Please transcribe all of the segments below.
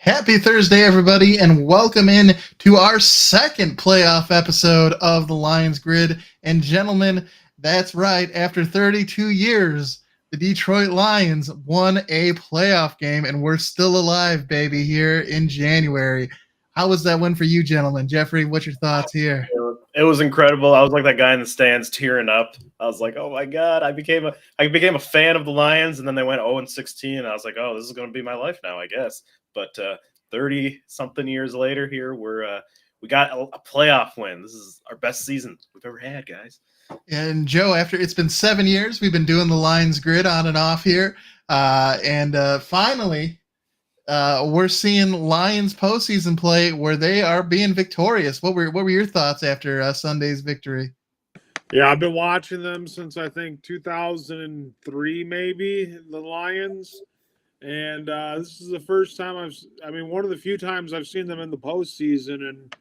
Happy Thursday, everybody, and welcome in to our second playoff episode of the Lions Grid. And gentlemen, that's right, after 32 years, the Detroit Lions won a playoff game, and we're still alive, baby, here in January. How was that win for you, gentlemen? Jeffrey, what's your thoughts here? It was incredible. I was like that guy in the stands tearing up. I was like, oh my God, I became a fan of the Lions, and then they went 0-16, and I was like, oh, this is going to be my life now, I guess. But 30-something years later here, we got a playoff win. This is our best season we've ever had, guys. And Joe, after it's been 7 years, we've been doing the Lions Grid on and off here. Finally, we're seeing Lions postseason play where they are being victorious. What were your thoughts after Sunday's victory? Yeah, I've been watching them since I think 2003, maybe, the Lions. And this is the first time one of the few times I've seen them in the postseason, and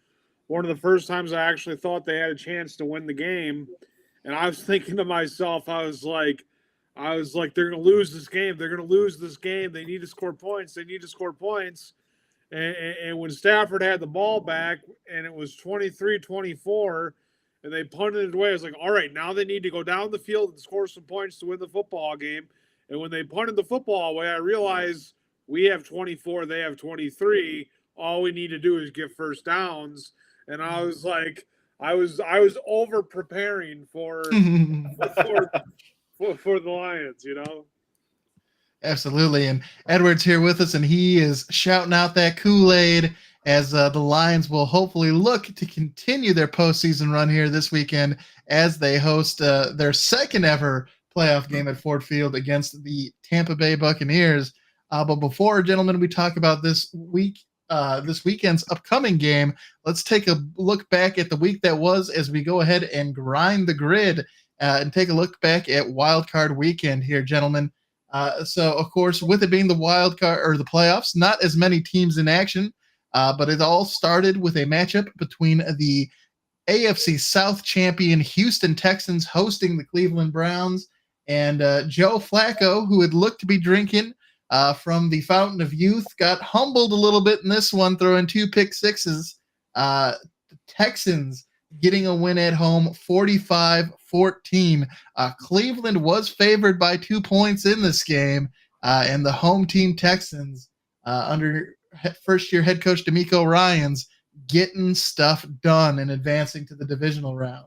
one of the first times I actually thought they had a chance to win the game. And I was thinking to myself, I was like, they're going to lose this game. They're going to lose this game. They need to score points. And when Stafford had the ball back and it was 23-24 and they punted it away, I was like, all right, now they need to go down the field and score some points to win the football game. And when they punted the football away, I realized we have 24, they have 23. All we need to do is get first downs. And I was like, I was over preparing for the Lions, you know. Absolutely. And Edward's here with us, and he is shouting out that Kool-Aid as the Lions will hopefully look to continue their postseason run here this weekend as they host their second ever playoff game at Ford Field against the Tampa Bay Buccaneers. But before, gentlemen, we talk about this weekend's upcoming game, let's take a look back at the week that was as we go ahead and grind the grid and take a look back at Wild Card Weekend here, gentlemen. So, of course, with it being the wild card or the playoffs, not as many teams in action, but it all started with a matchup between the AFC South champion Houston Texans hosting the Cleveland Browns, and Joe Flacco, who had looked to be drinking from the fountain of youth, got humbled a little bit in this one, throwing 2 pick sixes. The Texans getting a win at home, 45-14. Cleveland was favored by 2 points in this game, and the home team Texans, under first-year head coach DeMeco Ryans, getting stuff done and advancing to the divisional round.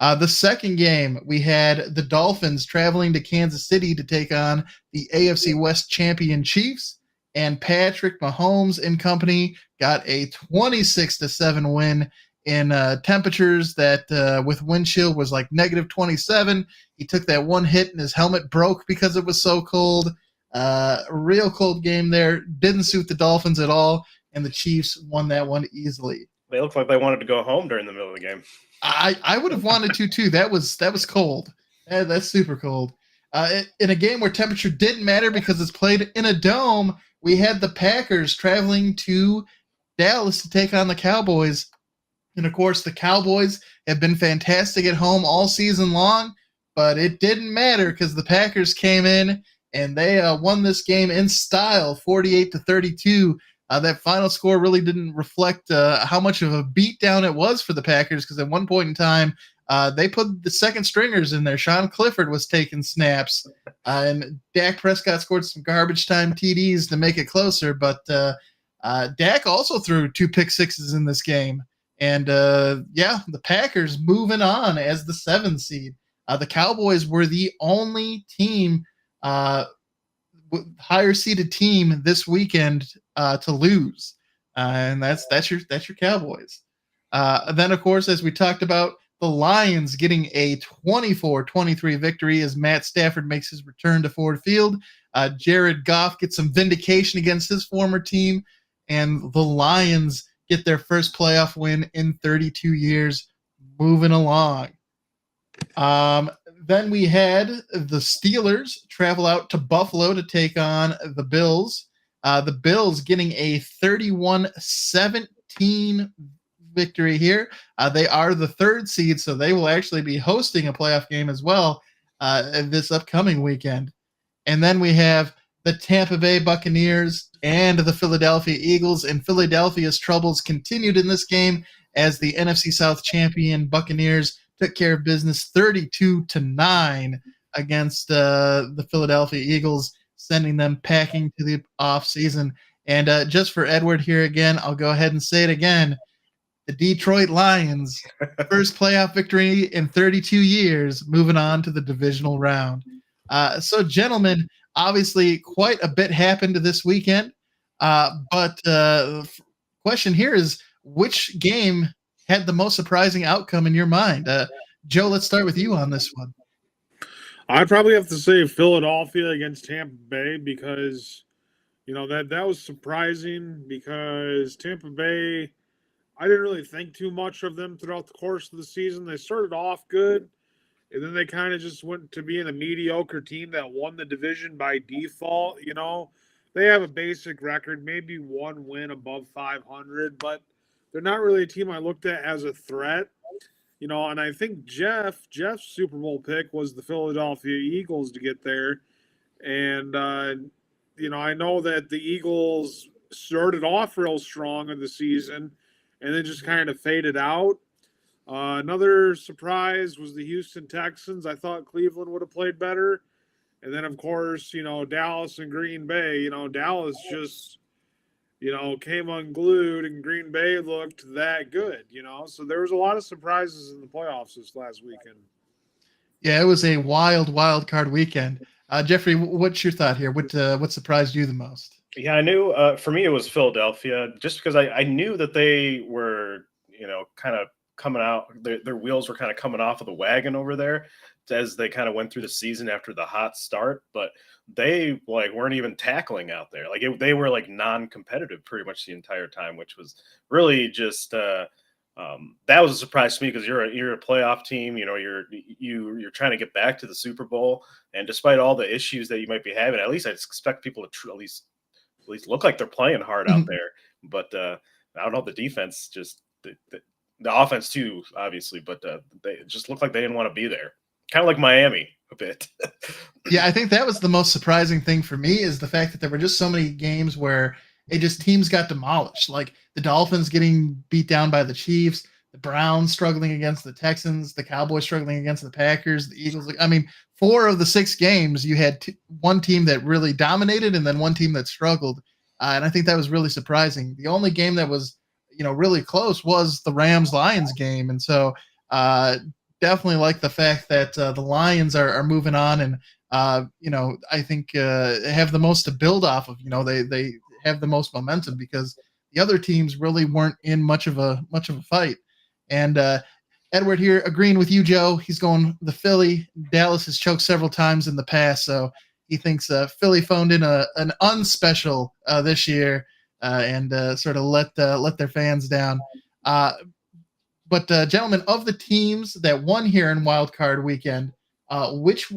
The second game, we had the Dolphins traveling to Kansas City to take on the AFC West champion Chiefs, and Patrick Mahomes and company got a 26-7 win in temperatures that with wind chill was like negative 27. He took that one hit and his helmet broke because it was so cold. A real cold game there. Didn't suit the Dolphins at all, and the Chiefs won that one easily. They looked like they wanted to go home during the middle of the game. I would have wanted to too. That was cold. That's super cold. In a game where temperature didn't matter because it's played in a dome, we had the Packers traveling to Dallas to take on the Cowboys. And, of course, the Cowboys have been fantastic at home all season long, but it didn't matter because the Packers came in and they won this game in style, 48-32. That final score really didn't reflect how much of a beatdown it was for the Packers because at one point in time, they put the second stringers in there. Sean Clifford was taking snaps, and Dak Prescott scored some garbage time TDs to make it closer. But Dak also threw 2 pick sixes in this game. And, the Packers moving on as the 7th seed. The Cowboys were the only team, higher-seeded team this weekend to lose. And that's your Cowboys. Then, of course, as we talked about, the Lions getting a 24-23 victory as Matt Stafford makes his return to Ford Field. Jared Goff gets some vindication against his former team, and the Lions get their first playoff win in 32 years, moving along. Then we had the Steelers travel out to Buffalo to take on the Bills. The Bills getting a 31-17 victory here. They are the 3rd seed, so they will actually be hosting a playoff game as well this upcoming weekend. And then we have the Tampa Bay Buccaneers and the Philadelphia Eagles. And Philadelphia's troubles continued in this game as the NFC South champion Buccaneers took care of business 32-9 against the Philadelphia Eagles, sending them packing to the offseason. And just for Edward here again, I'll go ahead and say it again. The Detroit Lions, first playoff victory in 32 years, moving on to the divisional round. So, gentlemen, obviously quite a bit happened this weekend. But the question here is, which game had the most surprising outcome in your mind? Joe, let's start with you on this one. I'd probably have to say Philadelphia against Tampa Bay because, that was surprising because Tampa Bay, I didn't really think too much of them throughout the course of the season. They started off good, and then they kind of just went to being a mediocre team that won the division by default. They have a basic record, maybe one win above 500, but they're not really a team I looked at as a threat. And I think Jeff's Super Bowl pick was the Philadelphia Eagles to get there. And, I know that the Eagles started off real strong in the season and then just kind of faded out. Another surprise was the Houston Texans. I thought Cleveland would have played better. And then, of course, Dallas and Green Bay. Dallas just, came unglued, and Green Bay looked that good, So there was a lot of surprises in the playoffs this last weekend. Yeah, it was a wild card weekend. Jeffrey, what's your thought here? What surprised you the most? Yeah, I knew for me it was Philadelphia, just because I knew that they were, kind of coming out, their wheels were kind of coming off of the wagon over there as they kind of went through the season after the hot start, but they weren't even tackling out there. They were non-competitive pretty much the entire time, which was really just that was a surprise to me because you're a playoff team. You're trying to get back to the Super Bowl, and despite all the issues that you might be having, at least I expect people to at least look like they're playing hard out there. But I don't know, the defense just the offense too, obviously, but they just looked like they didn't want to be there. Kind of like Miami a bit. Yeah, I think that was the most surprising thing for me is the fact that there were just so many games where teams got demolished. Like the Dolphins getting beat down by the Chiefs, the Browns struggling against the Texans, the Cowboys struggling against the Packers, the Eagles. 4 of the 6 games, you had one team that really dominated and then one team that struggled. And I think that was really surprising. The only game that was, really close was the Rams-Lions game. And so definitely like the fact that the Lions are moving on and, I think have the most to build off of. They have the most momentum because the other teams really weren't in much of a fight. And Edward here agreeing with you, Joe. He's going the Philly. Dallas has choked several times in the past, so he thinks Philly phoned in an unspecial this year and sort of let their fans down. But gentlemen, of the teams that won here in Wild Card Weekend, which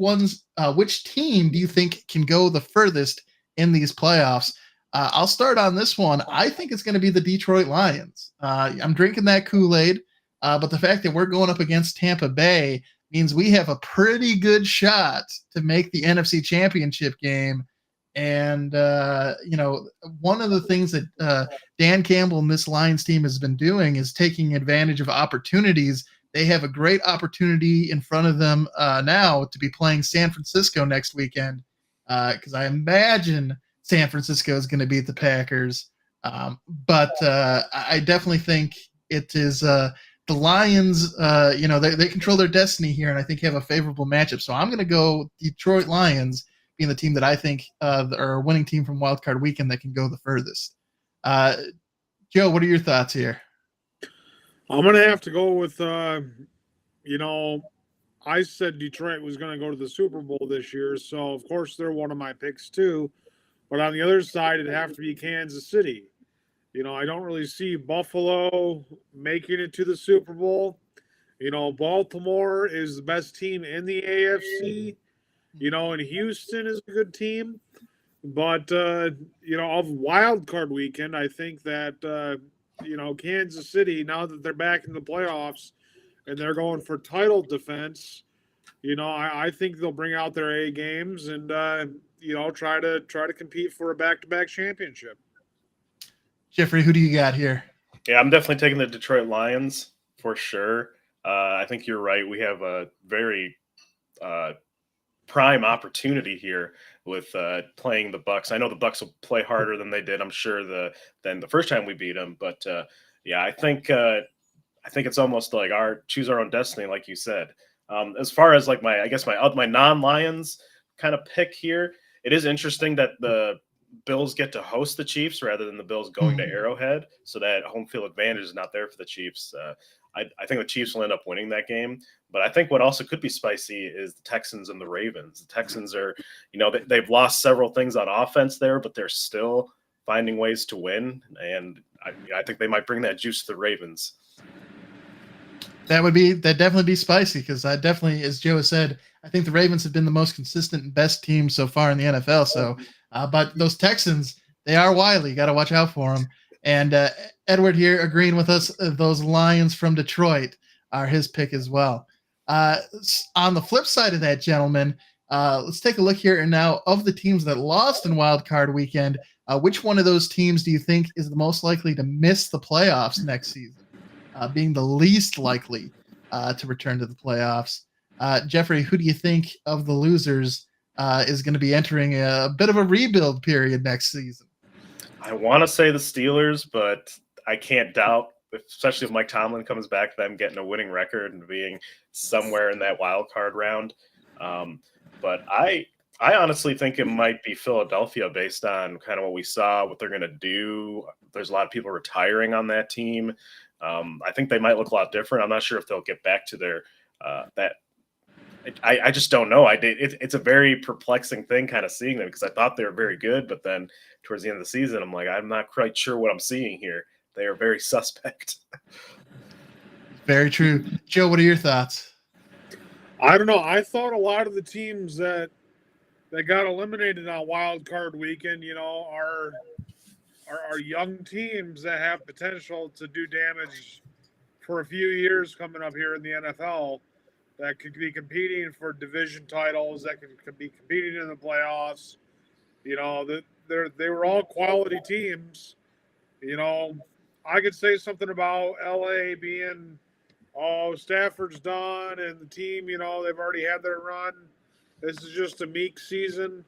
team do you think can go the furthest in these playoffs? I'll start on this one. I think it's going to be the Detroit Lions. I'm drinking that Kool-Aid, but the fact that we're going up against Tampa Bay means we have a pretty good shot to make the NFC Championship game. And, one of the things that Dan Campbell and this Lions team has been doing is taking advantage of opportunities. They have a great opportunity in front of them now to be playing San Francisco next weekend because I imagine San Francisco is going to beat the Packers. But I definitely think it is the Lions, they control their destiny here and I think have a favorable matchup. So I'm going to go Detroit Lions being the team that I think are a winning team from Wild Card Weekend that can go the furthest. Joe, what are your thoughts here? I'm going to have to go with, I said Detroit was going to go to the Super Bowl this year, so of course they're one of my picks too. But on the other side, it'd have to be Kansas City. I don't really see Buffalo making it to the Super Bowl. Baltimore is the best team in the AFC. And Houston is a good team. But, of Wild Card Weekend, I think that, Kansas City, now that they're back in the playoffs and they're going for title defense, I think they'll bring out their A games and, try to compete for a back-to-back championship. Jeffrey, who do you got here? Yeah, I'm definitely taking the Detroit Lions for sure. I think you're right. We have a very prime opportunity here with playing the Bucs. I know the Bucs will play harder than they did, I'm sure, than the first time we beat them. But yeah, I think it's almost like choose our own destiny, like you said. As far as like my non-Lions kind of pick here, it is interesting that the Bills get to host the Chiefs rather than the Bills going to Arrowhead, so that home field advantage is not there for the Chiefs. I think the Chiefs will end up winning that game, but I think what also could be spicy is the Texans and the Ravens. The Texans are, they've lost several things on offense there, but they're still finding ways to win, and I think they might bring that juice to the Ravens. That'd definitely be spicy, because I definitely, as Joe has said, I think the Ravens have been the most consistent and best team so far in the NFL. So, but those Texans, they are wily. You got to watch out for them. And Edward here agreeing with us, those Lions from Detroit are his pick as well. On the flip side of that, gentlemen, let's take a look here. And now, of the teams that lost in Wild Card Weekend, which one of those teams do you think is the most likely to miss the playoffs next season? Being the least likely to return to the playoffs. Jeffrey, who do you think of the losers is going to be entering a bit of a rebuild period next season? I want to say the Steelers, but I can't doubt, especially if Mike Tomlin comes back, them getting a winning record and being somewhere in that wild card round. But I honestly think it might be Philadelphia based on kind of what we saw, what they're going to do. There's a lot of people retiring on that team. I think they might look a lot different. I'm not sure if they'll get back to their that. I just don't know. It's a very perplexing thing kind of seeing them, because I thought they were very good, but then towards the end of the season, I'm like, I'm not quite sure what I'm seeing here. They are very suspect. Very true. Joe, what are your thoughts? I don't know. I thought a lot of the teams that got eliminated on Wild Card Weekend, are young teams that have potential to do damage for a few years coming up here in the NFL, that could be competing for division titles, that could be competing in the playoffs. They were all quality teams. I could say something about LA being, Stafford's done, and the team, they've already had their run. This is just a meek season.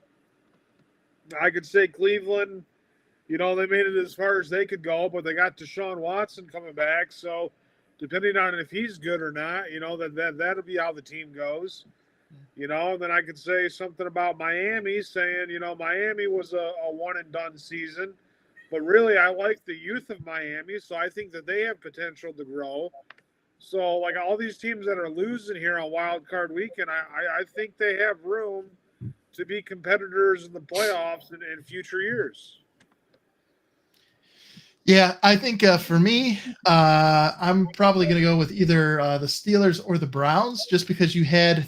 I could say Cleveland, they made it as far as they could go, but they got Deshaun Watson coming back. So depending on if he's good or not, that'll be how the team goes. And then I could say something about Miami, saying, Miami was a one and done season, but really I like the youth of Miami. So I think that they have potential to grow. So like all these teams that are losing here on Wild Card Weekend, I think they have room to be competitors in the playoffs in future years. Yeah, I think for me, I'm probably going to go with either the Steelers or the Browns, just because you had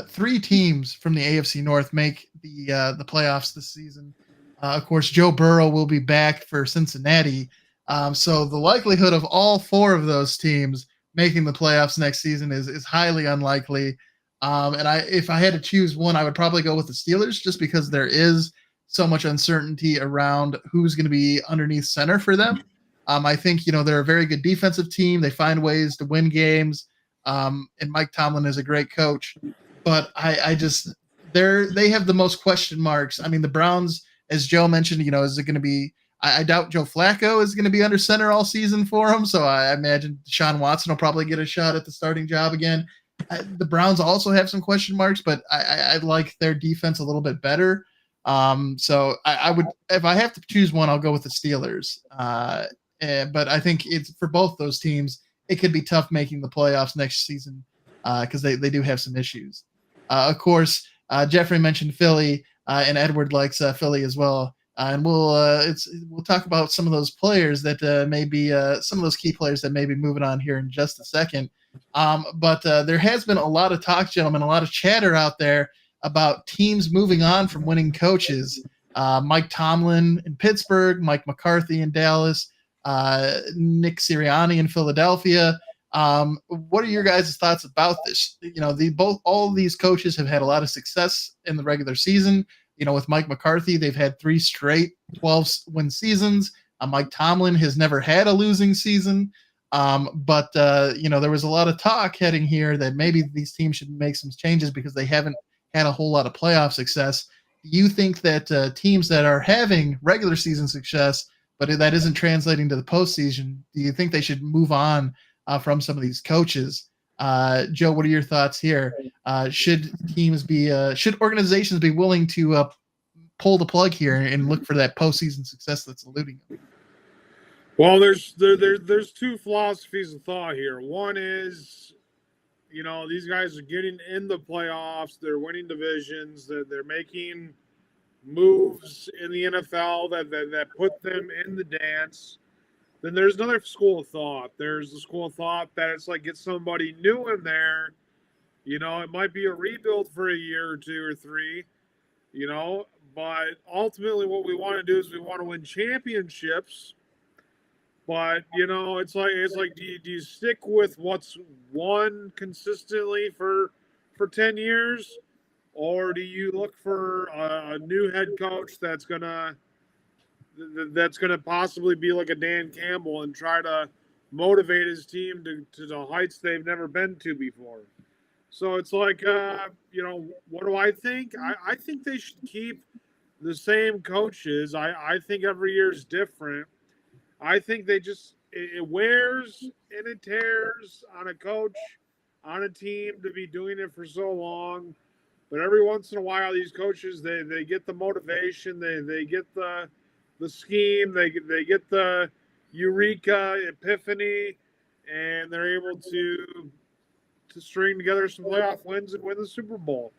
three teams from the AFC North make the playoffs this season. Of course, Joe Burrow will be back for Cincinnati. So the likelihood of all four of those teams making the playoffs next season is highly unlikely. And if I had to choose one, I would probably go with the Steelers, just because there is so much uncertainty around who's going to be underneath center for them. I think, they're a very good defensive team. They find ways to win games. And Mike Tomlin is a great coach, but they have the most question marks. I mean, the Browns, as Joe mentioned, is it going to be, I doubt Joe Flacco is going to be under center all season for him. So I imagine Deshaun Watson will probably get a shot at the starting job again. The Browns also have some question marks, but I like their defense a little bit better. So I would, if I have to choose one, I'll go with the Steelers. But I think it's for both those teams, it could be tough making the playoffs next season because they do have some issues. Of course, Jeffrey mentioned Philly, and Edward likes Philly as well. And we'll talk about some of those players that may be some of those key players that may be moving on here in just a second. But there has been a lot of talk, gentlemen, a lot of chatter out there about teams moving on from winning coaches. Mike Tomlin in Pittsburgh, Mike McCarthy in Dallas, Nick Sirianni in Philadelphia. What are your guys' thoughts about this? All of these coaches have had a lot of success in the regular season. With Mike McCarthy, they've had 3 straight 12-win seasons. Mike Tomlin has never had a losing season. But there was a lot of talk heading here that maybe these teams should make some changes because they haven't had a whole lot of playoff success. Do you think that teams that are having regular season success, but that isn't translating to the postseason, do you think they should move on from some of these coaches? Joe, what are your thoughts here? Should organizations be willing to pull the plug here and look for that postseason success that's eluding them? Well, there's 2 philosophies of thought here. One is, these guys are getting in the playoffs. They're winning divisions. They're making moves in the NFL that put them in the dance. Then there's another school of thought. There's the school of thought that it's like get somebody new in there. It might be a rebuild for a year or 2 or 3, but ultimately what we want to do is we want to win championships. But it's like do you stick with what's won consistently for 10 years, or do you look for a new head coach that's gonna possibly be like a Dan Campbell and try to motivate his team to the heights they've never been to before? So it's like what do I think? I think they should keep the same coaches. I think every year is different. I think it wears and it tears on a coach, on a team to be doing it for so long. But every once in a while, these coaches, they get the motivation, they get the scheme, they get the eureka epiphany, and they're able to string together some playoff wins and win the Super Bowl.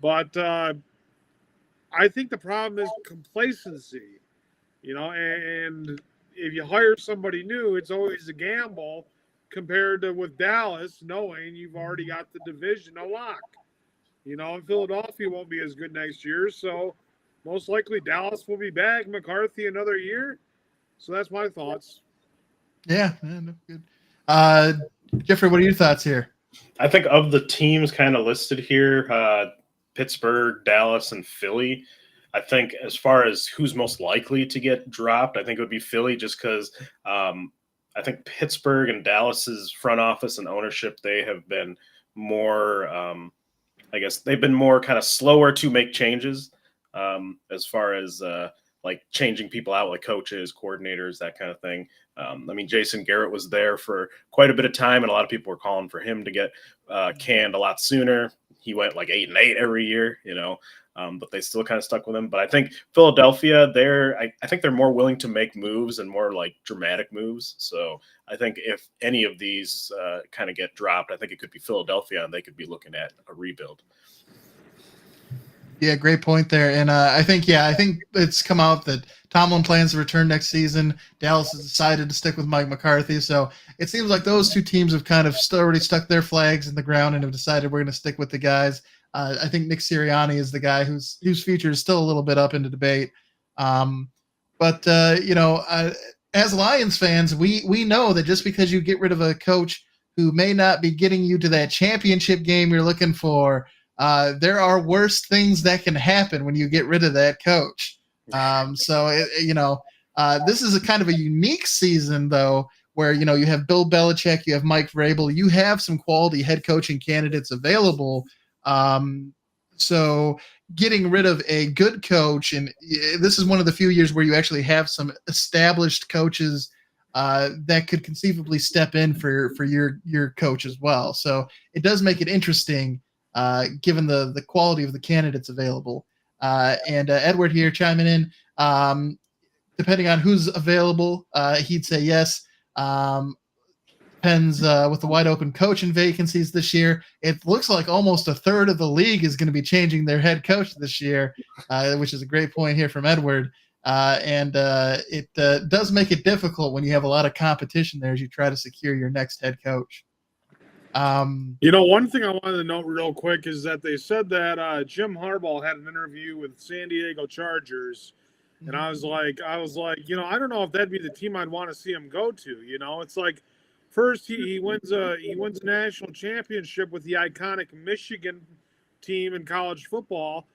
But I think the problem is complacency, and if you hire somebody new, it's always a gamble compared to with Dallas, knowing you've already got the division a lock. And Philadelphia won't be as good next year, so most likely Dallas will be back. McCarthy another year. So that's my thoughts. Yeah, good. Jeffrey, what are your thoughts here? I think of the teams kind of listed here, Pittsburgh, Dallas, and Philly, I think as far as who's most likely to get dropped, I think it would be Philly just because I think Pittsburgh and Dallas's front office and ownership, they have been more, they've been more kind of slower to make changes as far as like changing people out, like coaches, coordinators, that kind of thing. Jason Garrett was there for quite a bit of time, and a lot of people were calling for him to get canned a lot sooner. He went like 8-8 every year, but they still kind of stuck with him. But I think Philadelphia, I think they're more willing to make moves and more like dramatic moves. So I think if any of these kind of get dropped, I think it could be Philadelphia, and they could be looking at a rebuild. Yeah, great point there. And I think it's come out that Tomlin plans to return next season. Dallas has decided to stick with Mike McCarthy. So it seems like those 2 teams have kind of already stuck their flags in the ground and have decided we're going to stick with the guys. I think Nick Sirianni is the guy whose future is still a little bit up into debate. But as Lions fans, we know that just because you get rid of a coach who may not be getting you to that championship game you're looking for, there are worse things that can happen when you get rid of that coach. This is a kind of a unique season, though, where, you have Bill Belichick, you have Mike Vrabel, you have some quality head coaching candidates available. So getting rid of a good coach, and this is one of the few years where you actually have some established coaches that could conceivably step in for your coach as well. So it does make it interesting, given the quality of the candidates available. And Edward here chiming in, depending on who's available, he'd say yes. Depends with the wide open coaching vacancies this year. It looks like almost a third of the league is going to be changing their head coach this year, which is a great point here from Edward. And it does make it difficult when you have a lot of competition there as you try to secure your next head coach. One thing I wanted to note real quick is that they said that Jim Harbaugh had an interview with San Diego Chargers, and I was like, I don't know if that'd be the team I'd want to see him go to. It's like, first he wins a national championship with the iconic Michigan team in college football.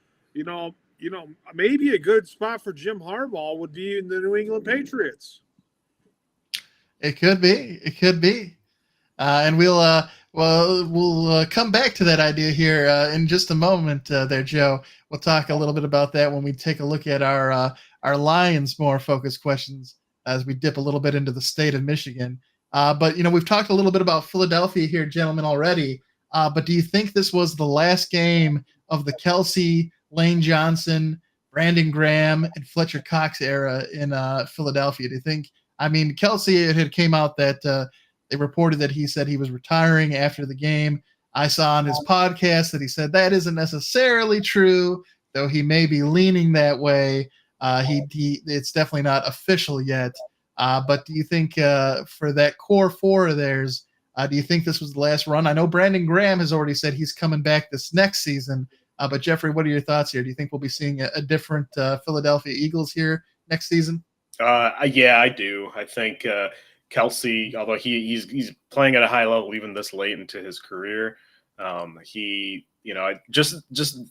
maybe a good spot for Jim Harbaugh would be in the New England Patriots. It could be. It could be. And we'll come back to that idea here in just a moment there, Joe. We'll talk a little bit about that when we take a look at our Lions more focused questions as we dip a little bit into the state of Michigan. But we've talked a little bit about Philadelphia here, gentlemen, already. But do you think this was the last game of the Kelsey, Lane Johnson, Brandon Graham, and Fletcher Cox era in Philadelphia? Do you think? I mean, Kelsey, it had came out that they reported that he said he was retiring after the game. I saw on his podcast that he said that isn't necessarily true, though he may be leaning that way. It's definitely not official yet. But do you think for that core four of theirs, do you think this was the last run? I know Brandon Graham has already said he's coming back this next season. But Jeffrey, what are your thoughts here? Do you think we'll be seeing a different Philadelphia Eagles here next season? Yeah, I do. I think Kelsey, although he's playing at a high level even this late into his career, just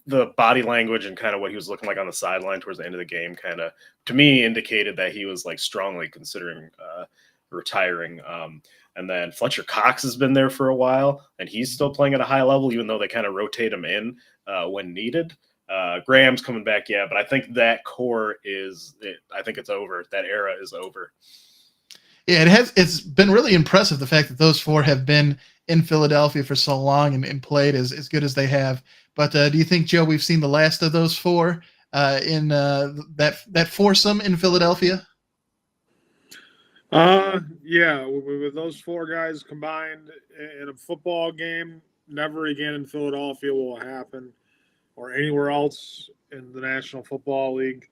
the body language and kind of what he was looking like on the sideline towards the end of the game kind of, to me, indicated that he was like strongly considering retiring. And then Fletcher Cox has been there for a while, and he's still playing at a high level, even though they kind of rotate him in when needed. Graham's coming back, yeah, but I think that core I think it's over. That era is over. Yeah, it's been really impressive, the fact that those four have been in Philadelphia for so long and played as good as they have. But do you think, Joe, we've seen the last of those four in that foursome in Philadelphia? Yeah, with those four guys combined in a football game, never again in Philadelphia will it happen, or anywhere else in the National Football League.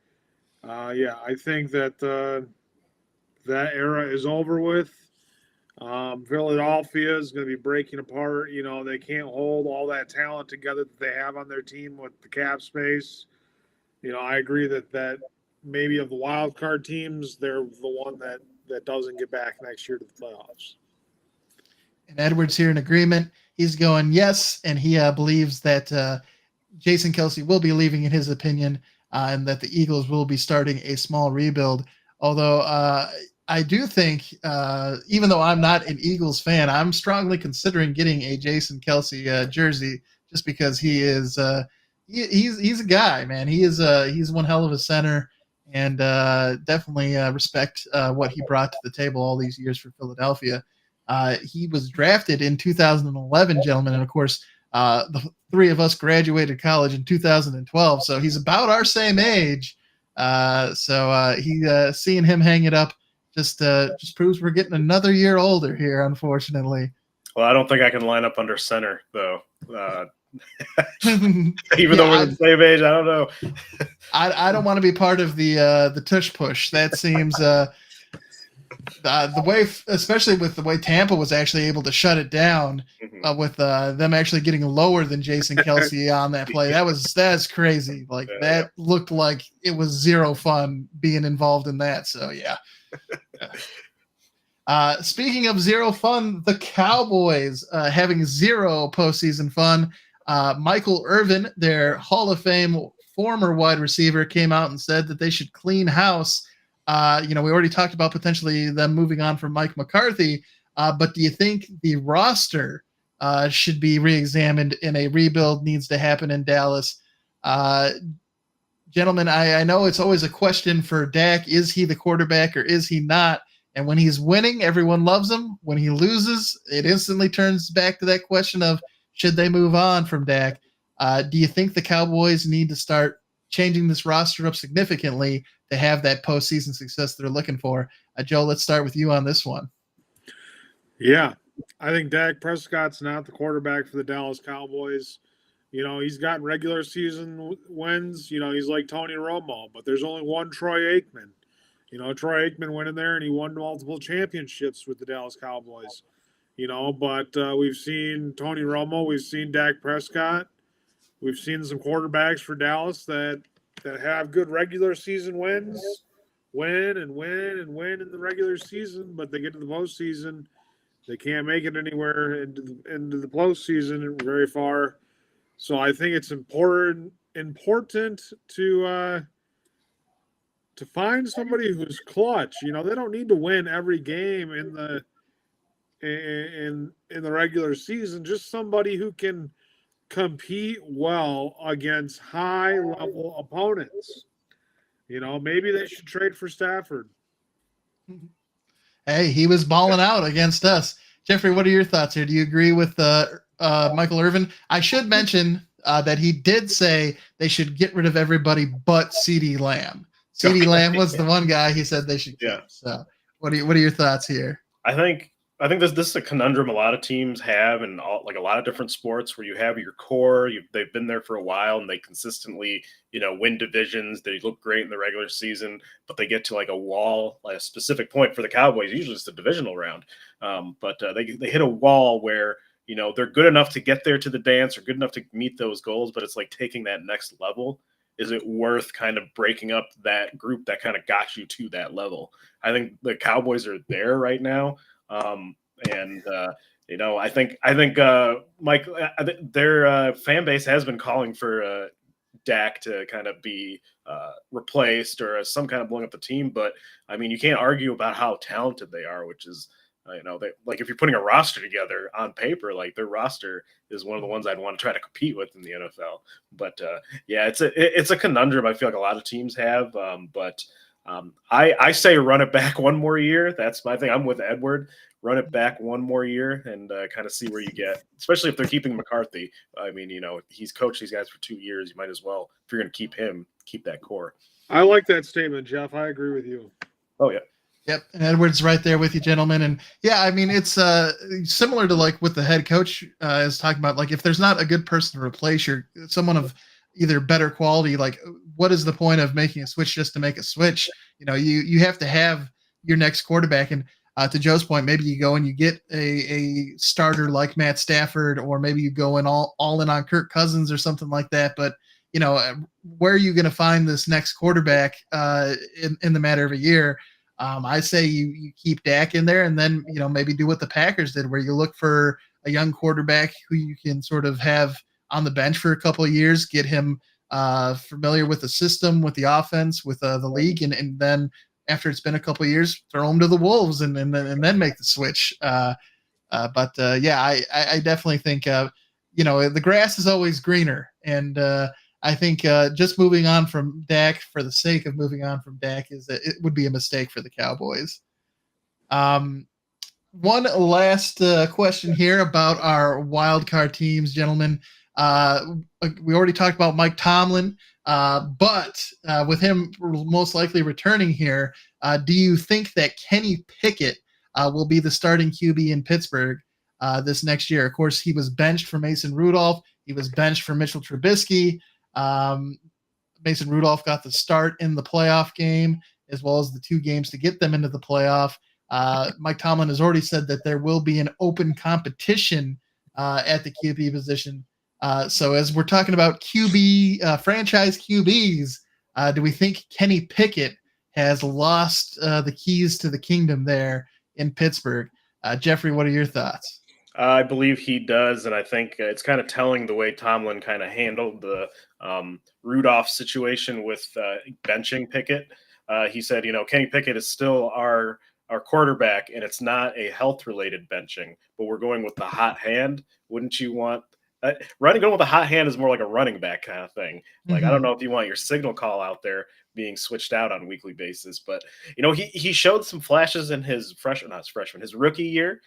Yeah, I think that that era is over with. Philadelphia is going to be breaking apart. They can't hold all that talent together that they have on their team with the cap space. I agree that maybe of the wild card teams, they're the one that doesn't get back next year to the playoffs. And Edwards here in agreement. He's going yes, and he believes that Jason Kelsey will be leaving, in his opinion, and that the Eagles will be starting a small rebuild. Although I do think, even though I'm not an Eagles fan, I'm strongly considering getting a Jason Kelsey jersey, just because he is he's a guy, man. He's one hell of a center, and definitely respect what he brought to the table all these years for Philadelphia. He was drafted in 2011, gentlemen, and of course, the three of us graduated college in 2012, so he's about our same age. Seeing him hang it up just proves we're getting another year older here, unfortunately. Well, I don't think I can line up under center, though. Even though we're the same age, I don't know. I don't want to be part of the tush push. That seems the way, especially with the way Tampa was actually able to shut it down, with them actually getting lower than Jason Kelsey on that play. That's crazy. Like that looked like it was zero fun being involved in that. So yeah. Speaking of zero fun, the Cowboys having zero postseason fun. Michael Irvin, their Hall of Fame former wide receiver, came out and said that they should clean house. We already talked about potentially them moving on from Mike McCarthy, but do you think the roster should be reexamined and a rebuild needs to happen in Dallas? Gentlemen, I know it's always a question for Dak. Is he the quarterback or is he not? And when he's winning, everyone loves him. When he loses, it instantly turns back to that question of should they move on from Dak? Do you think the Cowboys need to start changing this roster up significantly to have that postseason success they're looking for? Joe, let's start with you on this one. Yeah, I think Dak Prescott's not the quarterback for the Dallas Cowboys. He's gotten regular season wins. He's like Tony Romo, but there's only one Troy Aikman. Troy Aikman went in there and he won multiple championships with the Dallas Cowboys. But we've seen Tony Romo, we've seen Dak Prescott, we've seen some quarterbacks for Dallas that have good regular season wins, win in the regular season, but they get to the postseason, they can't make it anywhere into the postseason very far. So I think it's important important to find somebody who's clutch. You know, they don't need to win every game in the regular season. Just somebody who can compete well against high level opponents. You know, maybe they should trade for Stafford. Hey, he was balling out against us. Jeffrey, what are your thoughts here? Do you agree with Michael Irvin? I should mention that he did say they should get rid of everybody but CeeDee Lamb. CeeDee Lamb was the one guy he said they should keep. Yeah. So, what are your thoughts here? I think this is a conundrum a lot of teams have in like a lot of different sports where you have your core, they've been there for a while and they consistently, win divisions. They look great in the regular season, but they get to like a wall, like a specific point for the Cowboys. Usually it's the divisional round, but they hit a wall where they're good enough to get there to the dance or good enough to meet those goals, but it's like taking that next level. Is it worth kind of breaking up that group that kind of got you to that level? I think the Cowboys are there right now. I think Mike, their fan base has been calling for Dak to kind of be replaced or some kind of blowing up the team. But I mean, you can't argue about how talented they are, which is, they like if you're putting a roster together on paper, like their roster is one of the ones I'd want to try to compete with in the NFL. But it's a conundrum. I feel like a lot of teams have, I say run it back one more year. That's my thing. I'm with Edward. Run it back one more year and kind of see where you get, especially if they're keeping McCarthy. I mean, he's coached these guys for 2 years. You might as well, if you're going to keep him, keep that core. I like that statement, Jeff. I agree with you. Oh, yeah. Yep, and Edward's right there with you, gentlemen. And yeah, I mean, it's similar to like what the head coach is talking about. Like, if there's not a good person to replace someone of either better quality, like what is the point of making a switch just to make a switch? You have to have your next quarterback. And to Joe's point, maybe you go and you get a starter like Matt Stafford, or maybe you go in all in on Kirk Cousins or something like that. But where are you going to find this next quarterback in the matter of a year? I say you keep Dak in there, and then maybe do what the Packers did, where you look for a young quarterback who you can sort of have on the bench for a couple of years, get him familiar with the system, with the offense, with the league, and then after it's been a couple of years, throw him to the Wolves and then make the switch. I definitely think the grass is always greener, and I think just moving on from Dak for the sake of moving on from Dak it would be a mistake for the Cowboys. One last question here about our wild card teams, gentlemen. We already talked about Mike Tomlin, but with him most likely returning here, do you think that Kenny Pickett will be the starting QB in Pittsburgh this next year? Of course, he was benched for Mason Rudolph. He was benched for Mitchell Trubisky. Mason Rudolph got the start in the playoff game, as well as the 2 games to get them into the playoff. Mike Tomlin has already said that there will be an open competition at the QB position. So as we're talking about franchise QBs, do we think Kenny Pickett has lost the keys to the kingdom there in Pittsburgh? Jeffrey, what are your thoughts? I believe he does, and I think it's kind of telling the way Tomlin kind of handled the Rudolph situation with benching Pickett. He said, Kenny Pickett is still our quarterback, and it's not a health-related benching, but we're going with the hot hand. Wouldn't you want going with a hot hand is more like a running back kind of thing. Like, Mm-hmm. I don't know if you want your signal call out there being switched out on a weekly basis, but he showed some flashes in his his rookie year,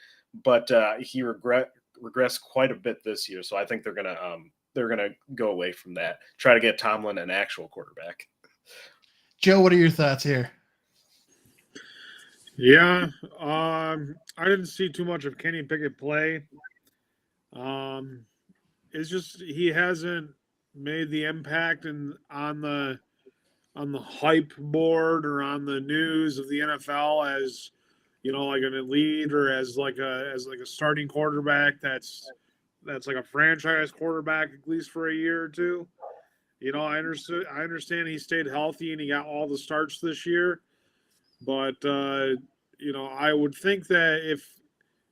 but he regressed quite a bit this year. So I think they're gonna go away from that. Try to get Tomlin an actual quarterback. Joe, what are your thoughts here? Yeah, I didn't see too much of Kenny Pickett play. It's just he hasn't made the impact on the hype board or on the news of the NFL as like an elite or as like a starting quarterback that's like a franchise quarterback at least for a year or two. I understand he stayed healthy and he got all the starts this year, but I would think that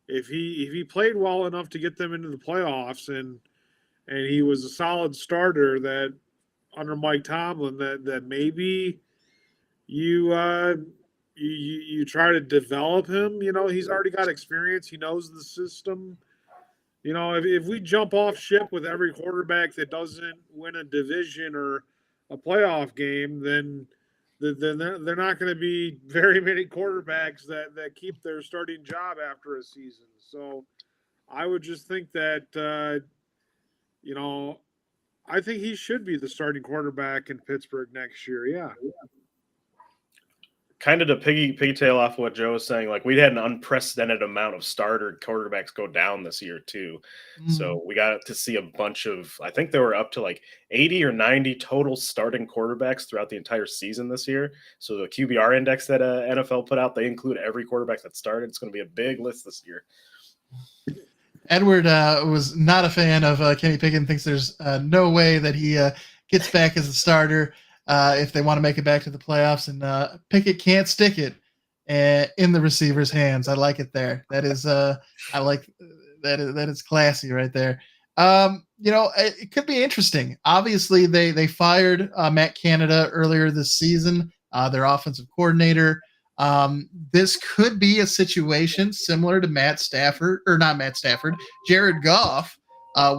if he played well enough to get them into the playoffs and he was a solid starter, that under Mike Tomlin that maybe you try to develop him. He's already got experience. He knows the system. If we jump off ship with every quarterback that doesn't win a division or a playoff game, then they're not going to be very many quarterbacks that keep their starting job after a season. So I would just think that, I think he should be the starting quarterback in Pittsburgh next year. Yeah. Kind of to pigtail off what Joe was saying, like we had an unprecedented amount of starter quarterbacks go down this year too. So we got to see a bunch of, I think they were up to like 80 or 90 total starting quarterbacks throughout the entire season this year. So the QBR index that NFL put out, they include every quarterback that started. It's going to be a big list this year. Edward was not a fan of Kenny Pickett, thinks there's no way that he gets back as a starter if they want to make it back to the playoffs, and Pickett can't stick it in the receiver's hands. I like it there. That is, I like that. That is classy right there. It could be interesting. Obviously, they fired Matt Canada earlier this season, their offensive coordinator. This could be a situation similar to Jared Goff,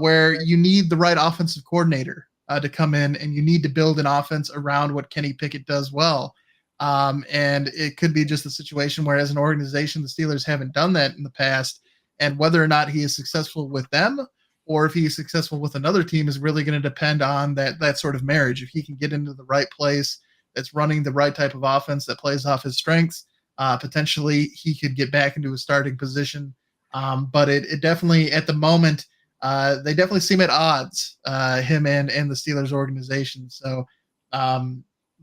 where you need the right offensive coordinator to come in, and you need to build an offense around what Kenny Pickett does well. And it could be just a situation where, as an organization, the Steelers haven't done that in the past, and whether or not he is successful with them or if he is successful with another team is really going to depend on that sort of marriage. If he can get into the right place that's running the right type of offense that plays off his strengths, potentially he could get back into a starting position. But it definitely, at the moment, they definitely seem at odds, him and the Steelers organization. So,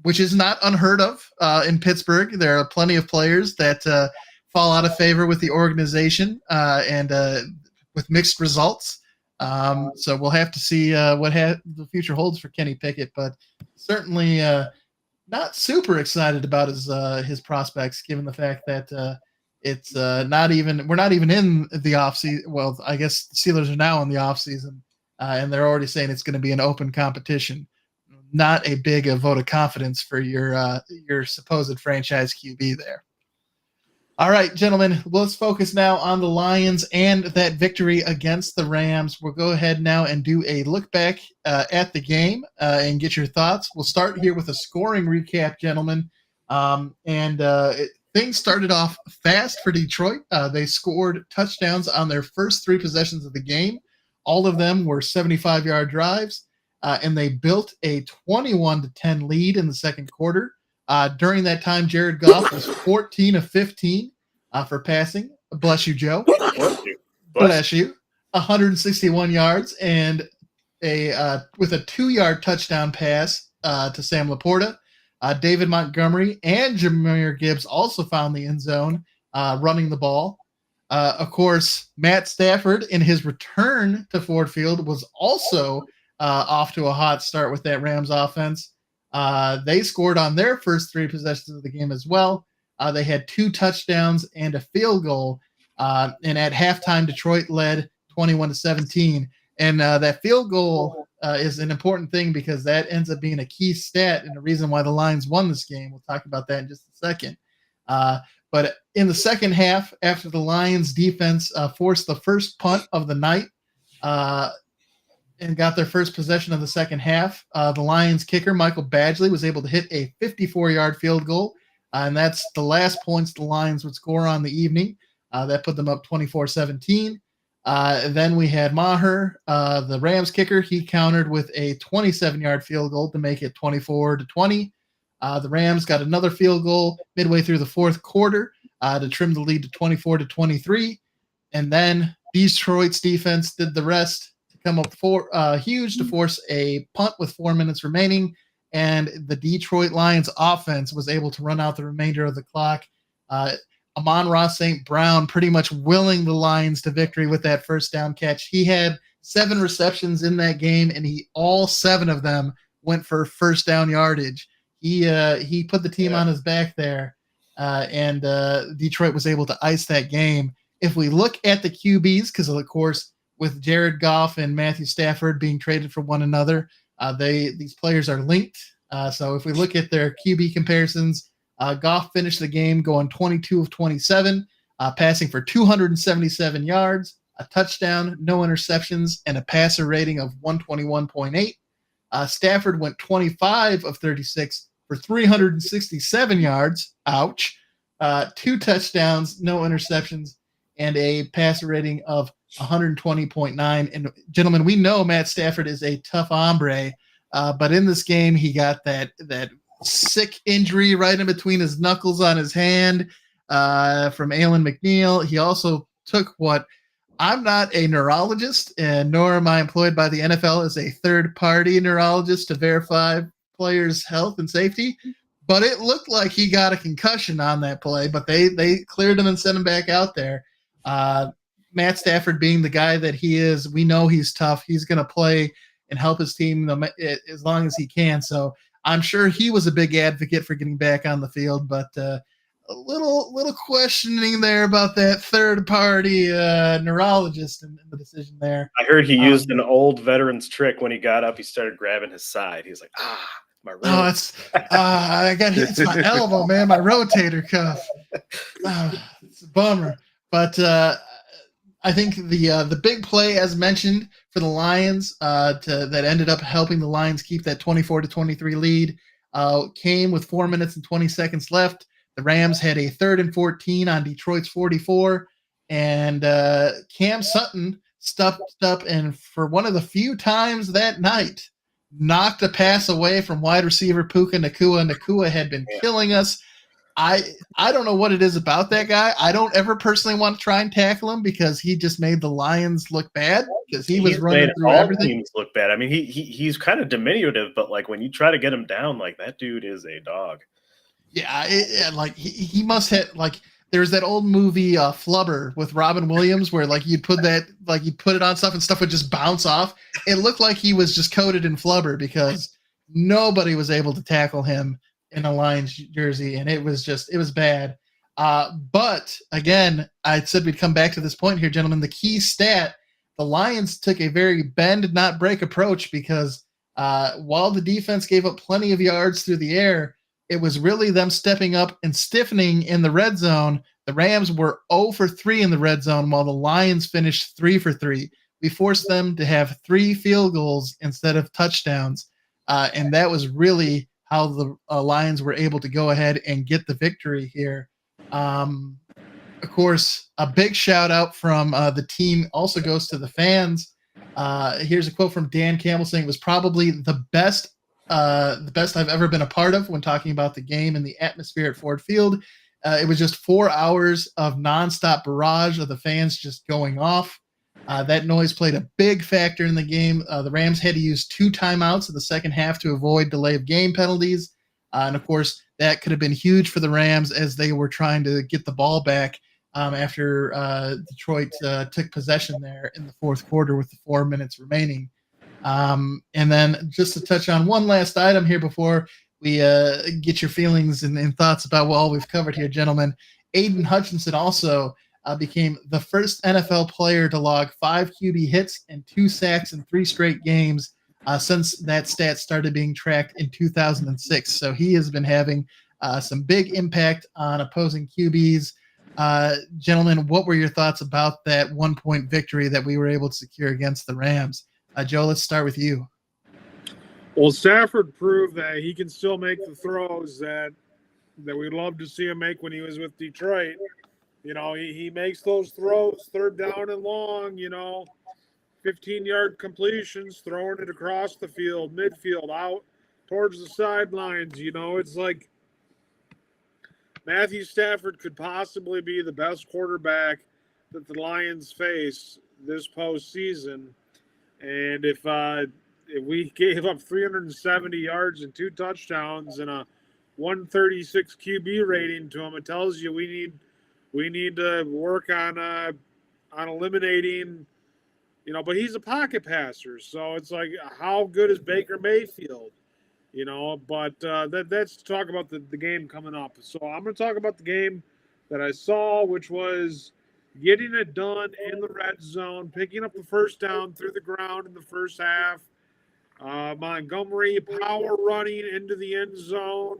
which is not unheard of in Pittsburgh. There are plenty of players that fall out of favor with the organization and with mixed results. So we'll have to see what the future holds for Kenny Pickett, but certainly not super excited about his prospects, given the fact that it's we're not even in the offseason. Well, I guess the Steelers are now in the offseason, and they're already saying it's going to be an open competition. Not a big vote of confidence for your supposed franchise QB there. All right, gentlemen, let's focus now on the Lions and that victory against the Rams. We'll go ahead now and do a look back at the game and get your thoughts. We'll start here with a scoring recap, gentlemen. Things started off fast for Detroit. They scored touchdowns on their first three possessions of the game. All of them were 75-yard drives, and they built a 21-10 lead in the second quarter. During that time, Jared Goff was 14 of 15 for passing. Bless you, Joe. Bless you. 161 yards and with a 2-yard touchdown pass to Sam Laporta. David Montgomery and Jahmyr Gibbs also found the end zone running the ball. Of course, Matt Stafford, in his return to Ford Field, was also off to a hot start with that Rams offense. They scored on their first three possessions of the game as well. They had 2 touchdowns and a field goal. And at halftime, Detroit led 21-17. And that field goal is an important thing because that ends up being a key stat and the reason why the Lions won this game. We'll talk about that in just a second. But in the second half, after the Lions defense forced the first punt of the night and got their first possession of the second half, the Lions kicker, Michael Badgley, was able to hit a 54-yard field goal. And that's the last points the Lions would score on the evening. That put them up 24-17. Then we had Maher, the Rams kicker. He countered with a 27-yard field goal to make it 24-20. The Rams got another field goal midway through the fourth quarter to trim the lead to 24-23. And then Detroit's defense did the rest to come up huge to force a punt with 4 minutes remaining. And the Detroit Lions offense was able to run out the remainder of the clock. Amon-Ra St. Brown pretty much willing the Lions to victory with that first down catch. He had 7 receptions in that game, and all 7 of them went for first down yardage. He put the team on his back there, and Detroit was able to ice that game. If we look at the QBs, because of course with Jared Goff and Matthew Stafford being traded for one another, These players are linked. So if we look at their QB comparisons, Goff finished the game going 22 of 27, passing for 277 yards, a touchdown, no interceptions, and a passer rating of 121.8. Stafford went 25 of 36 for 367 yards. Ouch. 2 touchdowns, no interceptions, and a passer rating of 120.9. And gentlemen, we know Matt Stafford is a tough hombre, but in this game he got that sick injury right in between his knuckles on his hand from Alan McNeil. He also took what I'm not a neurologist, and nor am I employed by the NFL as a third-party neurologist to verify players' health and safety. But it looked like he got a concussion on that play, but they cleared him and sent him back out there. Matt Stafford being the guy that he is, we know he's tough. He's going to play and help his team as long as he can. So I'm sure he was a big advocate for getting back on the field, but a little questioning there about that third-party neurologist in the decision there. I heard he used an old veteran's trick when he got up. He started grabbing his side. He's like, my rotator. Oh, it's my elbow, man, my rotator cuff. It's a bummer. But I think the big play, as mentioned, for the Lions that ended up helping the Lions keep that 24-23 lead came with 4 minutes and 20 seconds left. The Rams had a 3rd and 14 on Detroit's 44, and Cam Sutton stepped up and for one of the few times that night knocked a pass away from wide receiver Puka Nacua. Nacua had been killing us. I don't know what it is about that guy. I don't ever personally want to try and tackle him because he just made the Lions look bad because he was running through all everything. Teams look bad. I mean, he's kind of diminutive, but like when you try to get him down, like that dude is a dog. Yeah, like he must have like. There's that old movie Flubber with Robin Williams where like you'd put it on stuff and stuff would just bounce off. It looked like he was just coated in Flubber because nobody was able to tackle him in a Lions jersey, and it was bad. But again, I said we'd come back to this point here, gentlemen. The key stat: the Lions took a very bend not break approach because while the defense gave up plenty of yards through the air, it was really them stepping up and stiffening in the red zone. The Rams were 0 for 3 in the red zone, while the Lions finished 3 for 3. We forced them to have 3 field goals instead of touchdowns, and that was really how the Lions were able to go ahead and get the victory here. Of course, a big shout out from the team also goes to the fans. Here's a quote from Dan Campbell saying it was probably the best I've ever been a part of when talking about the game and the atmosphere at Ford Field. It was just 4 hours of nonstop barrage of the fans just going off. That noise played a big factor in the game. The Rams had to use 2 timeouts in the second half to avoid delay of game penalties. And, of course, that could have been huge for the Rams as they were trying to get the ball back after Detroit took possession there in the fourth quarter with the 4 minutes remaining. And then just to touch on one last item here before we get your feelings and thoughts about what all we've covered here, gentlemen. Aiden Hutchinson also became the first NFL player to log 5 QB hits and 2 sacks in 3 straight games since that stat started being tracked in 2006. So he has been having some big impact on opposing QBs. Gentlemen, what were your thoughts about that 1-point victory that we were able to secure against the Rams? Joe, let's start with you. Well, Stafford proved that he can still make the throws that we'd love to see him make when he was with Detroit. You know, he makes those throws, 3rd down and long, 15-yard completions, throwing it across the field, midfield, out towards the sidelines. It's like Matthew Stafford could possibly be the best quarterback that the Lions face this postseason. And if we gave up 370 yards and 2 touchdowns and a 136 QB rating to him, it tells you we need to work on eliminating, but he's a pocket passer. So it's like, how good is Baker Mayfield? But that's to talk about the game coming up. So I'm going to talk about the game that I saw, which was getting it done in the red zone, picking up the first down through the ground in the first half. My Montgomery power running into the end zone.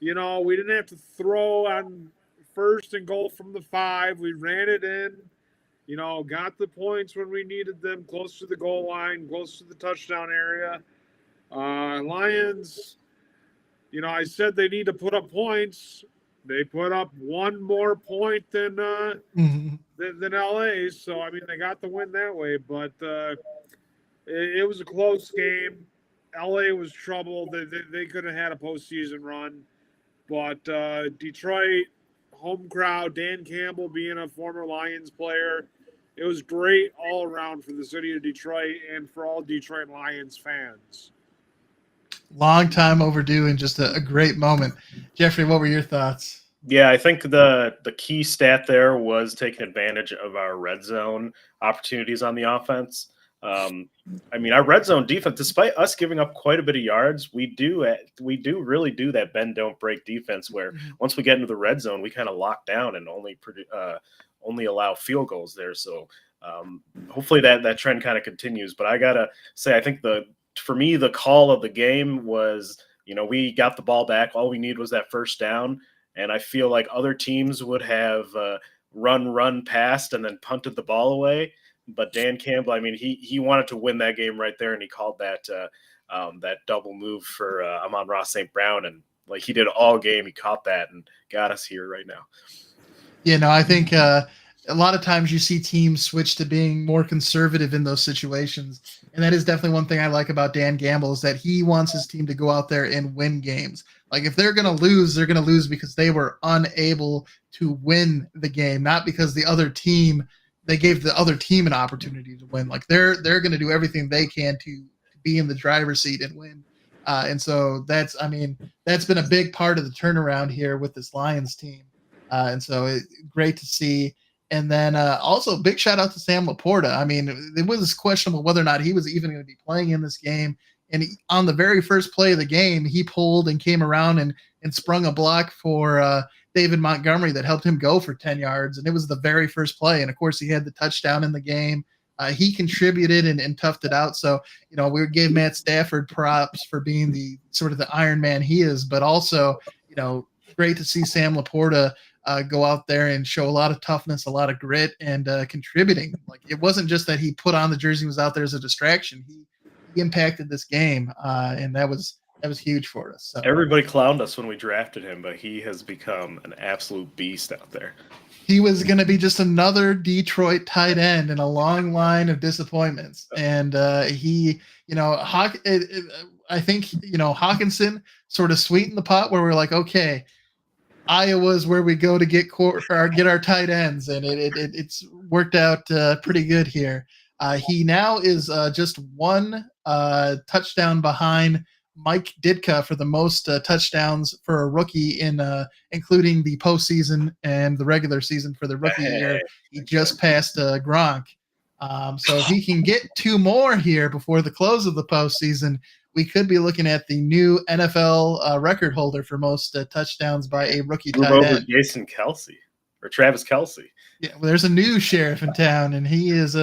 We didn't have to throw on first and goal from the 5. We ran it in, got the points when we needed them, close to the goal line, close to the touchdown area. Lions, I said they need to put up points. They put up one more point than LA. So, they got the win that way. But it was a close game. LA was troubled. They could have had a postseason run. But Detroit, home crowd, Dan Campbell being a former Lions player, it was great all around for the city of Detroit and for all Detroit Lions fans. Long time overdue and just a great moment. Jeffrey, what were your thoughts? Yeah, I think the key stat there was taking advantage of our red zone opportunities on the offense. Our red zone defense, despite us giving up quite a bit of yards, we do really do that bend don't break defense where once we get into the red zone, we kind of lock down and only allow field goals there. So hopefully that trend kind of continues. But I gotta say, I think for me the call of the game was, we got the ball back. All we need was that first down. And I feel like other teams would have run past and then punted the ball away. But Dan Campbell, he wanted to win that game right there, and he called that double move for Amon-Ra St. Brown, and like he did all game, he caught that and got us here right now. I think a lot of times you see teams switch to being more conservative in those situations, and that is definitely one thing I like about Dan Campbell is that he wants his team to go out there and win games. Like if they're going to lose, they're going to lose because they were unable to win the game, not because they gave the other team an opportunity to win. Like they're going to do everything they can to be in the driver's seat and win. And so that's been a big part of the turnaround here with this Lions team. And so great to see. And then also big shout out to Sam Laporta. It was questionable whether or not he was even going to be playing in this game. And on the very first play of the game, he pulled and came around and sprung a block for David Montgomery that helped him go for 10 yards. And it was the very first play. And, of course, he had the touchdown in the game. He contributed and toughed it out. So, we gave Matt Stafford props for being the sort of the Iron Man he is. But also, great to see Sam Laporta go out there and show a lot of toughness, a lot of grit, and contributing. Like it wasn't just that he put on the jersey and was out there as a distraction. He impacted this game, and that was huge for us. So, everybody clowned us when we drafted him, but he has become an absolute beast out there. He was going to be just another Detroit tight end in a long line of disappointments, and I think Hawkinson sort of sweetened the pot where we're like, okay, Iowa's where we go to get our tight ends, and it's worked out pretty good here. He now is just one touchdown behind Mike Ditka for the most touchdowns for a rookie including the postseason and the regular season for the rookie year. He just passed Gronk. So if he can get 2 more here before the close of the postseason, we could be looking at the new NFL record holder for most touchdowns by a rookie tight end. Jason Kelce or Travis Kelce. Yeah, well, there's a new sheriff in town, and he is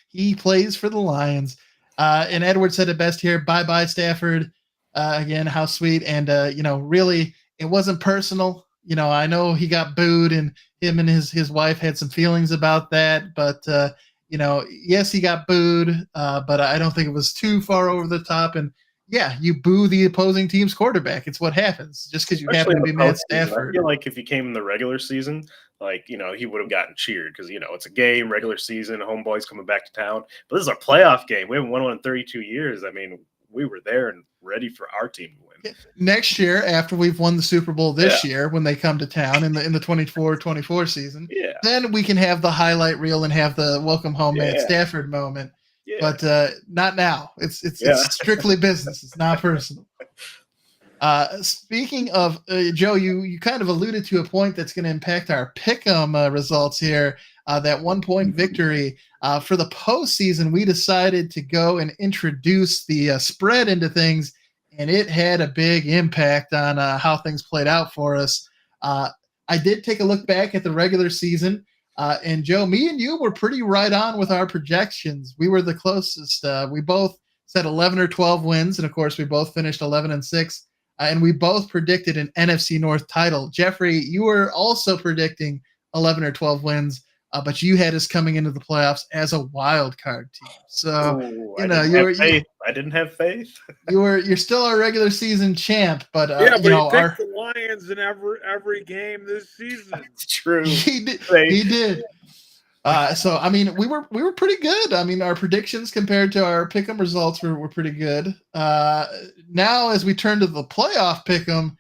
he plays for the Lions. And Edward said it best here. Bye-bye, Stafford. Again, how sweet. And, really, it wasn't personal. I know he got booed, and him and his wife had some feelings about that. But, yes, he got booed, but I don't think it was too far over the top. And, yeah, you boo the opposing team's quarterback. It's what happens just because you happen to be Matt Stafford. I feel like if he came in the regular season, he would have gotten cheered because, it's a game, regular season, homeboys coming back to town. But this is a playoff game. We haven't won one in 32 years. We were there and ready for our team to win. Next year, after we've won the Super Bowl this year, when they come to town in the 24-24 season, then we can have the highlight reel and have the welcome home Matt Stafford moment. Yeah. But not now. It's strictly business. It's not personal. Speaking of Joe, you kind of alluded to a point that's going to impact our pick'em results here. That 1-point victory for the postseason, we decided to go and introduce the spread into things, and it had a big impact on how things played out for us. I did take a look back at the regular season, and Joe, me and you were pretty right on with our projections. We were the closest. We both said 11 or 12 wins, and of course we both finished 11-6, and we both predicted an NFC North title. Jeffrey, you were also predicting 11 or 12 wins, but you had us coming into the playoffs as a wild card team. So Ooh, you know you were I didn't have faith. you're still our regular season champ, but yeah, but you know he picked the Lions in every game this season. It's true. he did. So I mean, we were pretty good. I mean, our predictions compared to our pick'em results were pretty good. Now as we turn to the playoff pick'em,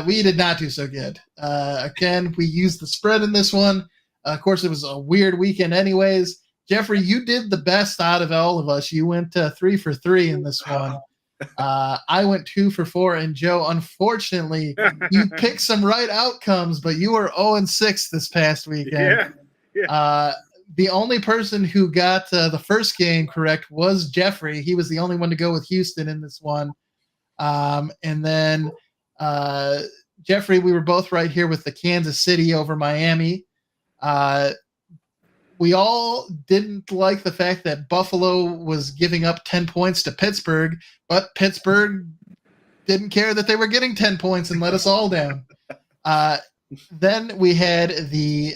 we did not do so good. Again, we used the spread in this one. Of course, it was a weird weekend, anyways. Jeffrey, you did the best out of all of us. You went 3 for 3 in this one. I went 2 for 4, and Joe, unfortunately, you picked some right outcomes, but you were 0-6 this past weekend. Yeah. The only person who got the first game correct was Jeffrey. He was the only one to go with Houston in this one. And then Jeffrey, we were both right here with the Kansas City over Miami. We all didn't like the fact that Buffalo was giving up 10 points to Pittsburgh, but Pittsburgh didn't care that they were getting 10 points and let us all down. Then we had the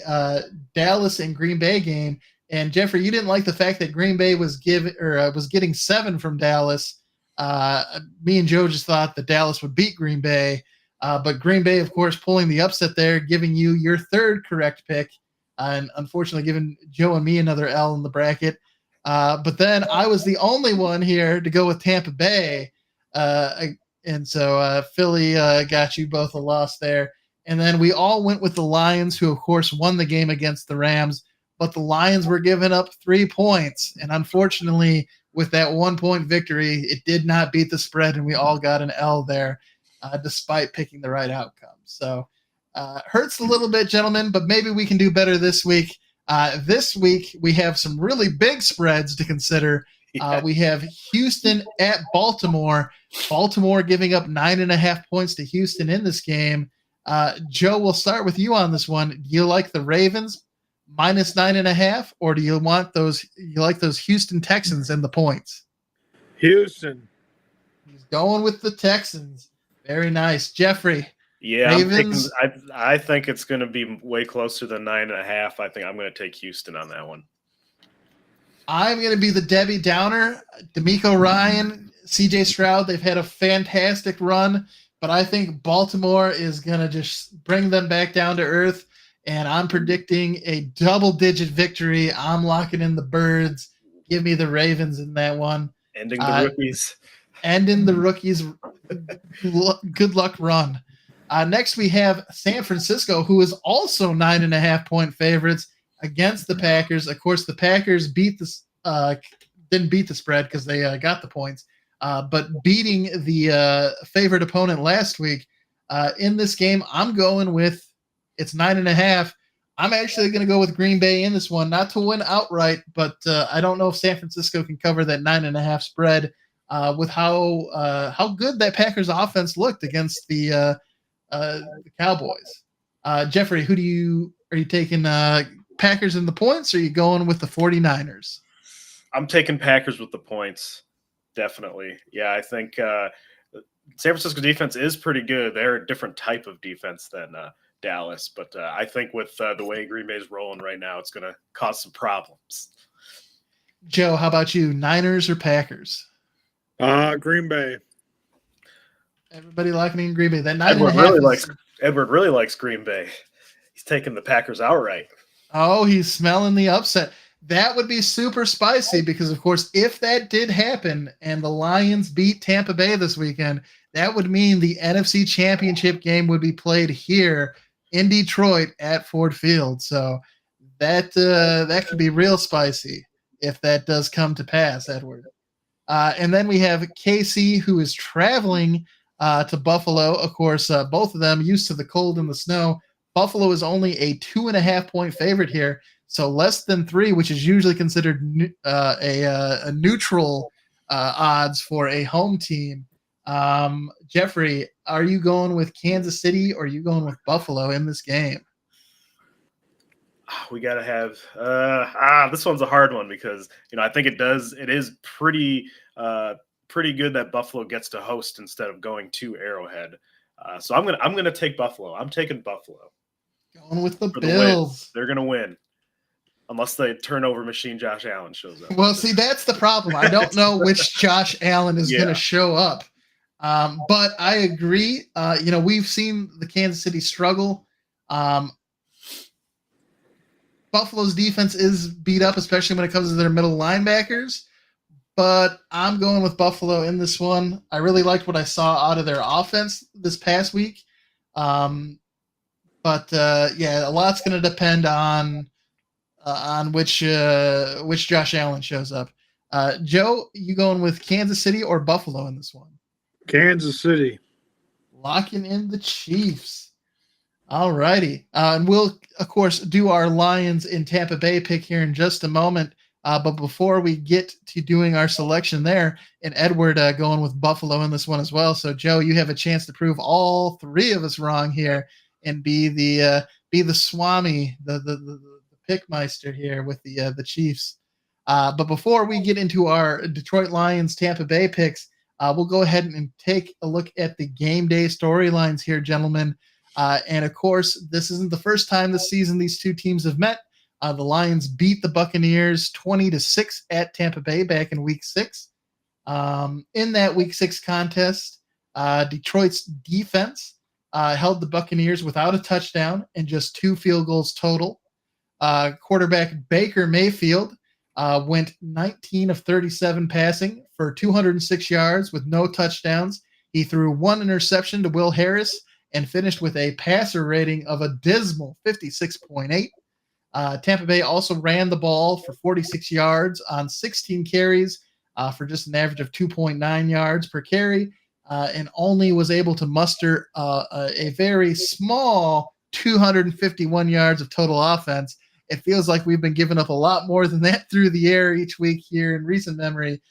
Dallas and Green Bay game, and Jeffrey, you didn't like the fact that Green Bay was getting 7 from Dallas. Me and Joe just thought that Dallas would beat Green Bay, but Green Bay, of course, pulling the upset there, giving you your third correct pick, and unfortunately giving Joe and me another L in the bracket. But then I was the only one here to go with Tampa Bay, and so Philly got you both a loss there. And then we all went with the Lions, who, of course, won the game against the Rams. But the Lions were giving up 3 points. And unfortunately, with that 1-point victory, it did not beat the spread, and we all got an L there, despite picking the right outcome. So hurts a little bit, gentlemen, but maybe we can do better this week. This week, we have some really big spreads to consider. We have Houston at Baltimore. Baltimore giving up 9.5 points to Houston in this game. Joe, we'll start with you on this one. Do you like the Ravens minus 9.5, or do you like those Houston Texans and the points? Houston. He's going with the Texans. Very nice. Jeffrey. Yeah, Ravens. I think it's going to be way closer than 9.5. I think I'm going to take Houston on that one. I'm going to be the Debbie Downer. D'Amico Ryan, CJ Stroud, they've had a fantastic run, but I think Baltimore is going to just bring them back down to earth, and I'm predicting a double-digit victory. I'm locking in the Birds. Give me the Ravens in that one. Ending the rookies. Ending the rookies' good luck run. Next, we have San Francisco, who is also 9.5-point favorites against the Packers. Of course, the Packers didn't beat the spread because they got the points, but beating the favorite opponent last week. In this game, I'm going with it's 9.5. I'm actually going to go with Green Bay in this one, not to win outright, but I don't know if San Francisco can cover that 9.5 spread with how good that Packers offense looked against the Cowboys. Jeffrey, are you taking Packers in the points, or are you going with the 49ers? I'm taking Packers with the points. Definitely. Yeah, I think San Francisco defense is pretty good. They're a different type of defense than Dallas, but I think with the way Green Bay is rolling right now, it's going to cause some problems. Joe, how about you? Niners or Packers? Green Bay. Everybody locking in Green Bay. That Edward really likes Green Bay. He's taking the Packers outright. Oh, he's smelling the upset. That would be super spicy because, of course, if that did happen and the Lions beat Tampa Bay this weekend, that would mean the NFC Championship game would be played here in Detroit at Ford Field. So that could be real spicy if that does come to pass, Edward. And then we have KC, who is traveling to Buffalo. Of course, both of them used to the cold and the snow. Buffalo is only a 2.5-point favorite here, so less than 3, which is usually considered a neutral odds for a home team. Jeffrey, are you going with Kansas City or are you going with Buffalo in this game? We got to have this one's a hard one because I think it is pretty good that Buffalo gets to host instead of going to Arrowhead. So I'm gonna take Buffalo. I'm taking Buffalo Going with the for the win. Bills. They're gonna win unless the turnover machine Josh Allen shows up. Well, see, that's the problem. I don't know which Josh Allen is going to show up. But I agree. We've seen the Kansas City struggle. Buffalo's defense is beat up, especially when it comes to their middle linebackers. But I'm going with Buffalo in this one. I really liked what I saw out of their offense this past week. A lot's going to depend on which Josh Allen shows up. Joe, you going with Kansas City or Buffalo in this one? Kansas City. Locking in the Chiefs. All righty. And we'll, of course, do our Lions in Tampa Bay pick here in just a moment. But before we get to doing our selection there, and Edward going with Buffalo in this one as well. So, Joe, you have a chance to prove all three of us wrong here and be the Swami, the pickmeister here with the Chiefs. But before we get into our Detroit Lions Tampa Bay picks, we'll go ahead and take a look at the game day storylines here, gentlemen. And of course, this isn't the first time this season these two teams have met. The Lions beat the Buccaneers 20-6 at Tampa Bay back in Week 6. In that Week 6 contest, Detroit's defense held the Buccaneers without a touchdown and just 2 field goals total. Quarterback Baker Mayfield went 19 of 37 passing for 206 yards with no touchdowns. He threw 1 interception to Will Harris and finished with a passer rating of a dismal 56.8. Tampa Bay also ran the ball for 46 yards on 16 carries for just an average of 2.9 yards per carry, and only was able to muster a very small 251 yards of total offense. It feels like we've been giving up a lot more than that through the air each week here in recent memory.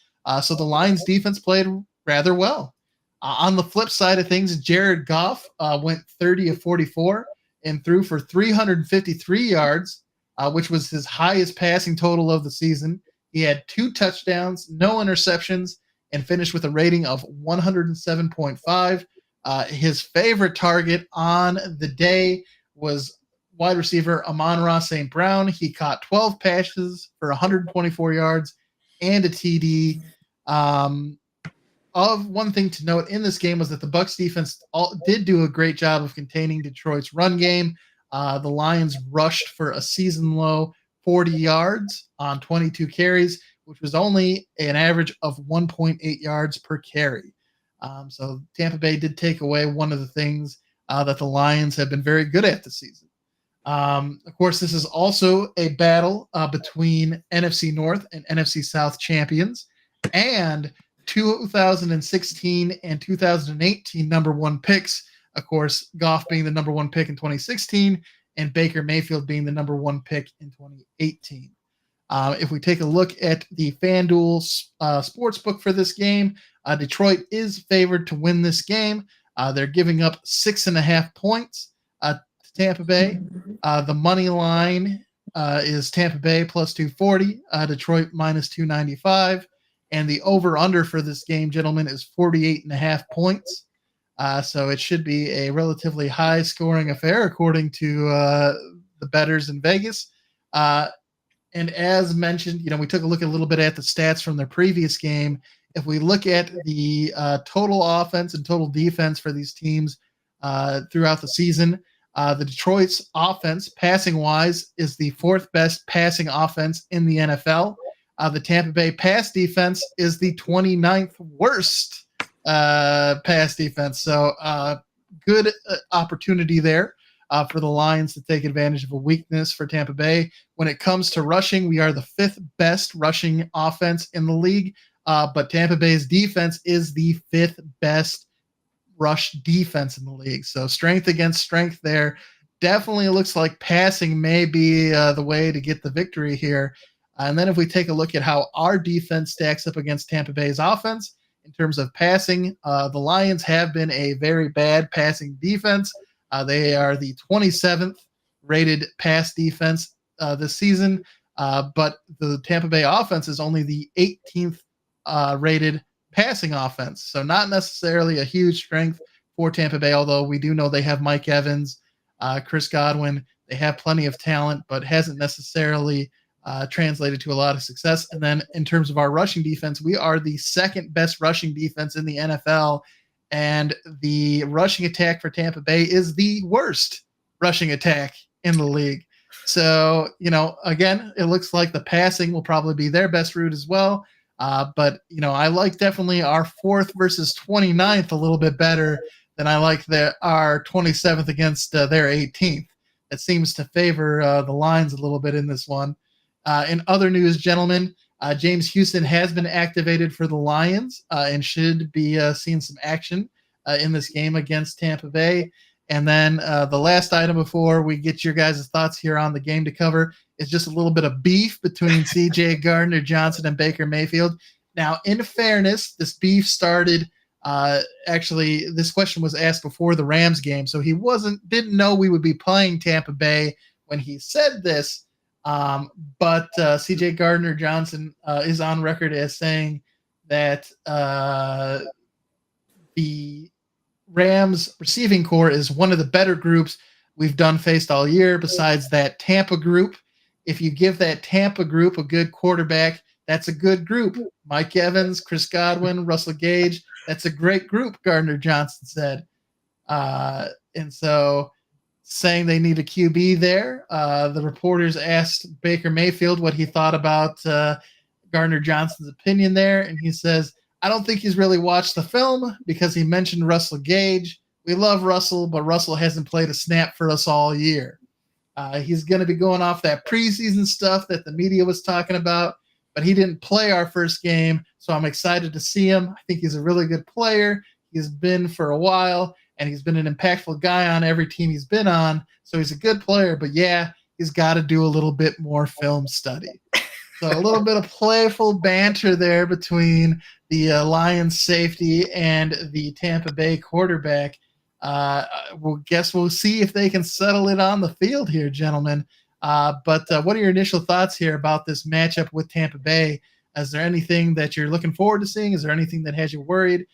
So the Lions defense played rather well. On the flip side of things, Jared Goff went 30 of 44 and threw for 353 yards, which was his highest passing total of the season. He had 2 touchdowns, no interceptions, and finished with a rating of 107.5. His favorite target on the day was wide receiver Amon-Ra St. Brown. He caught 12 passes for 124 yards and a TD. One thing to note in this game was that the Bucs defense did do a great job of containing Detroit's run game. The Lions rushed for a season-low 40 yards on 22 carries, which was only an average of 1.8 yards per carry. So Tampa Bay did take away one of the things that the Lions have been very good at this season. Of course, this is also a battle between NFC North and NFC South champions, and 2016 and 2018 number 1 picks. Of course, Goff being the number 1 pick in 2016 and Baker Mayfield being the number 1 pick in 2018. If we take a look at the FanDuel sportsbook for this game, Detroit is favored to win this game. They're giving up 6.5 points to Tampa Bay. The money line is Tampa Bay plus 240, Detroit minus 295. And the over-under for this game, gentlemen, is 48.5 points. So it should be a relatively high-scoring affair, according to the bettors in Vegas. And as mentioned, we took a look a little bit at the stats from their previous game. If we look at the total offense and total defense for these teams throughout the season, the Detroit's offense, passing-wise, is the 4th best passing offense in the NFL. The Tampa Bay pass defense is the 29th worst pass defense. So good opportunity there for the Lions to take advantage of a weakness for Tampa Bay. When it comes to rushing, we are the 5th best rushing offense in the league, but Tampa Bay's defense is the 5th best rush defense in the league. So strength against strength there. Definitely looks like passing may be the way to get the victory here. And then if we take a look at how our defense stacks up against Tampa Bay's offense in terms of passing, the Lions have been a very bad passing defense. They are the 27th rated pass defense this season, but the Tampa Bay offense is only the 18th rated passing offense. So not necessarily a huge strength for Tampa Bay, although we do know they have Mike Evans, Chris Godwin. They have plenty of talent, but hasn't necessarily translated to a lot of success. And then in terms of our rushing defense, we are the second best rushing defense in the NFL. And the rushing attack for Tampa Bay is the worst rushing attack in the league. So, again, it looks like the passing will probably be their best route as well. But, I like definitely our 4th versus 29th a little bit better than I like our 27th against their 18th. It seems to favor the Lions a little bit in this one. In other news, gentlemen, James Houston has been activated for the Lions and should be seeing some action in this game against Tampa Bay. And then the last item before we get your guys' thoughts here on the game to cover is just a little bit of beef between C.J. Gardner-Johnson and Baker Mayfield. Now, in fairness, this beef started actually, this question was asked before the Rams game, so he didn't know we would be playing Tampa Bay when he said this. But C.J. Gardner-Johnson is on record as saying that the Rams receiving core is one of the better groups we've faced all year besides that Tampa group. If you give that Tampa group a good quarterback, that's a good group. Mike Evans, Chris Godwin, Russell Gage, that's a great group, Gardner-Johnson said. And so saying they need a QB there, the reporters asked Baker Mayfield what he thought about Gardner-Johnson's opinion there, and he says, I don't think he's really watched the film because he mentioned Russell Gage. We love Russell, but Russell hasn't played a snap for us all year. He's going to be going off that preseason stuff that the media was talking about, but he didn't play our first game, so I'm excited to see him. I think he's a really good player. He's been for a while, and he's been an impactful guy on every team he's been on, so he's a good player, but yeah, he's got to do a little bit more film study. So a little bit of playful banter there between the Lions safety and the Tampa Bay quarterback. We'll see if they can settle it on the field here, gentlemen. But what are your initial thoughts here about this matchup with Tampa Bay? Is there anything that you're looking forward to seeing? Is there anything that has you worried?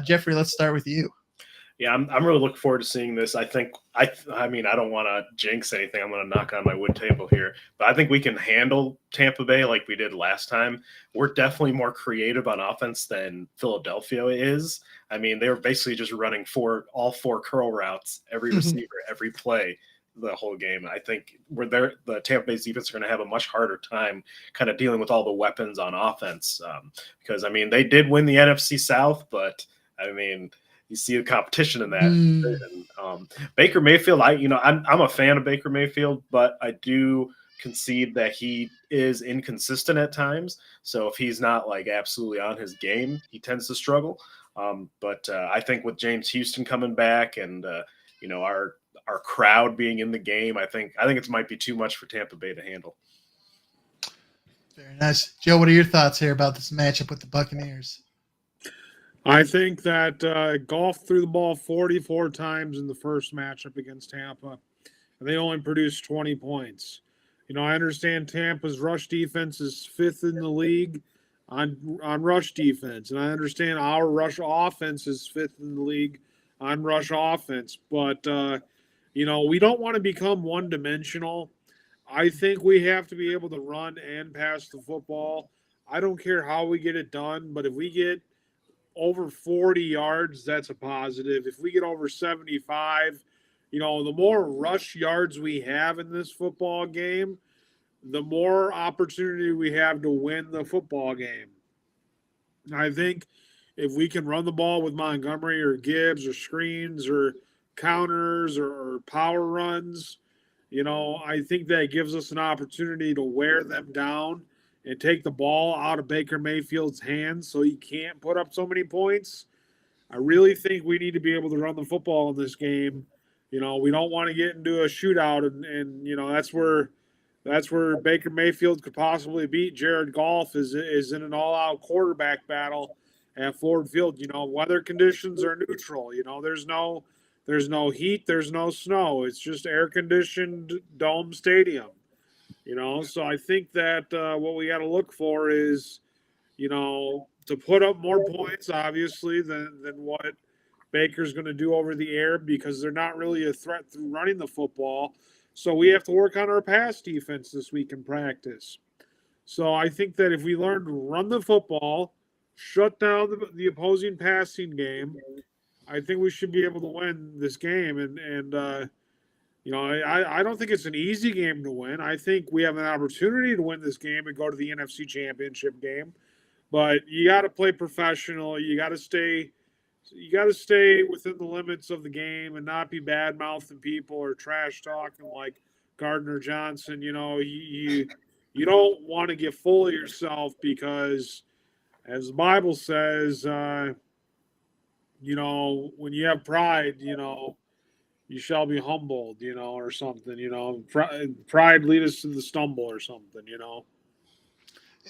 Jeffrey, let's start with you. Yeah, I'm really looking forward to seeing this. I think I mean I don't want to jinx anything. I'm going to knock on my wood table here, but I think we can handle Tampa Bay like we did last time. We're definitely more creative on offense than Philadelphia is. I mean, they were basically just running all four curl routes, every receiver, every play, the whole game. I think the Tampa Bay's defense are going to have a much harder time kind of dealing with all the weapons on offense because I mean they did win the NFC South, but I mean. You see the competition in that. Baker Mayfield, I'm a fan of Baker Mayfield, but I do concede that he is inconsistent at times. So if he's not like absolutely on his game, he tends to struggle. But I think with James Houston coming back and our crowd being in the game, I think it might be too much for Tampa Bay to handle. Very nice, Joe. What are your thoughts here about this matchup with the Buccaneers? I think that Goff threw the ball 44 times in the first matchup against Tampa, and they only produced 20 points. I understand Tampa's rush defense is 5th in the league on rush defense, and I understand our rush offense is 5th in the league on rush offense. But, we don't want to become one-dimensional. I think we have to be able to run and pass the football. I don't care how we get it done, but if we get over 40 yards, that's a positive. If we get over 75, the more rush yards we have in this football game, the more opportunity we have to win the football game. I think if we can run the ball with Montgomery or Gibbs or screens or counters or power runs, I think that gives us an opportunity to wear them down and take the ball out of Baker Mayfield's hands so he can't put up so many points. I really think we need to be able to run the football in this game. We don't want to get into a shootout, and that's where Baker Mayfield could possibly beat Jared Goff is in an all-out quarterback battle at Ford Field. Weather conditions are neutral. There's no heat, there's no snow. It's just air-conditioned dome stadium. So I think that what we got to look for is, to put up more points, obviously, than what Baker's going to do over the air, because they're not really a threat through running the football. So we have to work on our pass defense this week in practice. So I think that if we learn to run the football, shut down the opposing passing game, I think we should be able to win this game. And I don't think it's an easy game to win. I think we have an opportunity to win this game and go to the NFC Championship game. But you got to play professional. You got to stay within the limits of the game and not be bad mouthing people or trash talking like Gardner Johnson. You don't want to get full of yourself, because, as the Bible says, when you have pride, you shall be humbled, or something. Pride lead us to the stumble or something.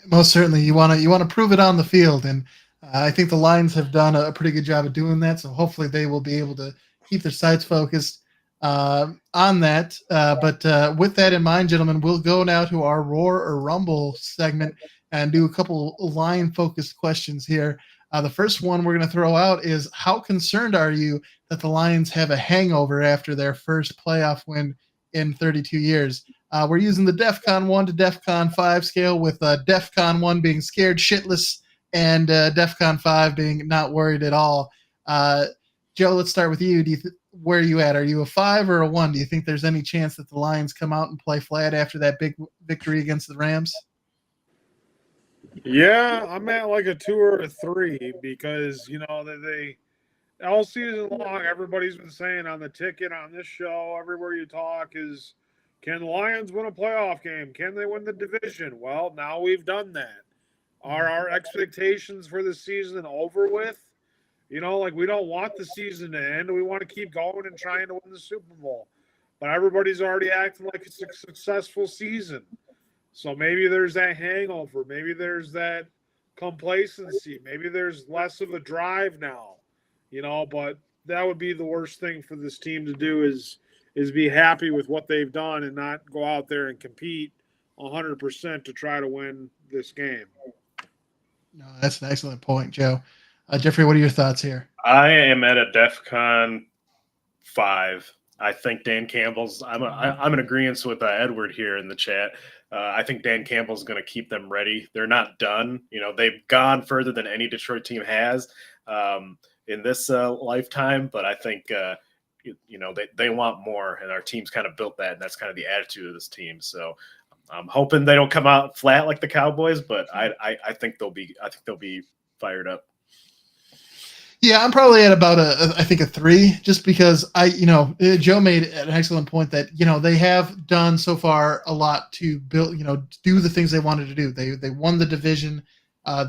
Most certainly, you want to prove it on the field, and I think the Lions have done a pretty good job of doing that. So hopefully, they will be able to keep their sights focused on that. But with that in mind, gentlemen, we'll go now to our Roar or Rumble segment and do a couple Lion-focused questions here. The first one we're going to throw out is, how concerned are you that the Lions have a hangover after their first playoff win in 32 years? We're using the DEFCON 1 to DEFCON 5 scale, with DEFCON 1 being scared shitless and DEFCON 5 being not worried at all. Joe, let's start with you. Where are you at? Are you a 5 or a 1? Do you think there's any chance that the Lions come out and play flat after that big victory against the Rams? Yeah, I'm at like a 2 or a 3, because they all season long everybody's been saying on the ticket, on this show, everywhere you talk, is, can the Lions win a playoff game? Can they win the division? Well, now we've done that. Are our expectations for the season over with? We don't want the season to end. We want to keep going and trying to win the Super Bowl. But everybody's already acting like it's a successful season. So maybe there's that hangover. Maybe there's that complacency. Maybe there's less of a drive now. But that would be the worst thing for this team to do, is be happy with what they've done and not go out there and compete 100% to try to win this game. No, that's an excellent point, Joe. Jeffrey, what are your thoughts here? I am at a DEFCON 5. I think Dan Campbell's. I'm in agreement with Edward here in the chat. I think Dan Campbell's going to keep them ready. They're not done. They've gone further than any Detroit team has in this lifetime. But I think they want more, and our team's kind of built that, and that's kind of the attitude of this team. So I'm hoping they don't come out flat like the Cowboys, but I think they'll be fired up. Yeah, I'm probably at about a 3, just because Joe made an excellent point that, they have done so far a lot to build, do the things they wanted to do. They won the division,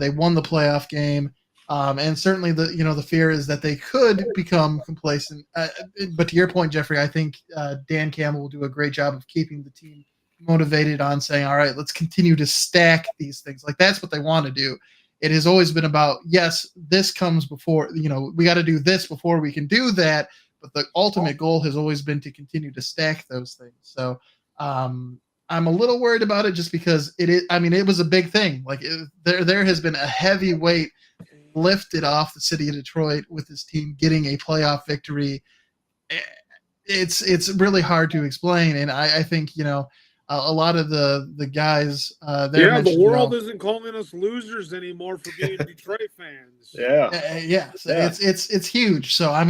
they won the playoff game, and certainly the fear is that they could become complacent. But to your point, Jeffrey, I think Dan Campbell will do a great job of keeping the team motivated on saying, all right, let's continue to stack these things. Like, that's what they want to do. It has always been about, yes, this comes before, we got to do this before we can do that. But the ultimate goal has always been to continue to stack those things. So I'm a little worried about it, just because it was a big thing. Like, there has been a heavy weight lifted off the city of Detroit with this team getting a playoff victory. It's really hard to explain. And I think, a lot of the guys there. The world isn't calling us losers anymore for being Detroit fans. Yeah. So it's huge. So I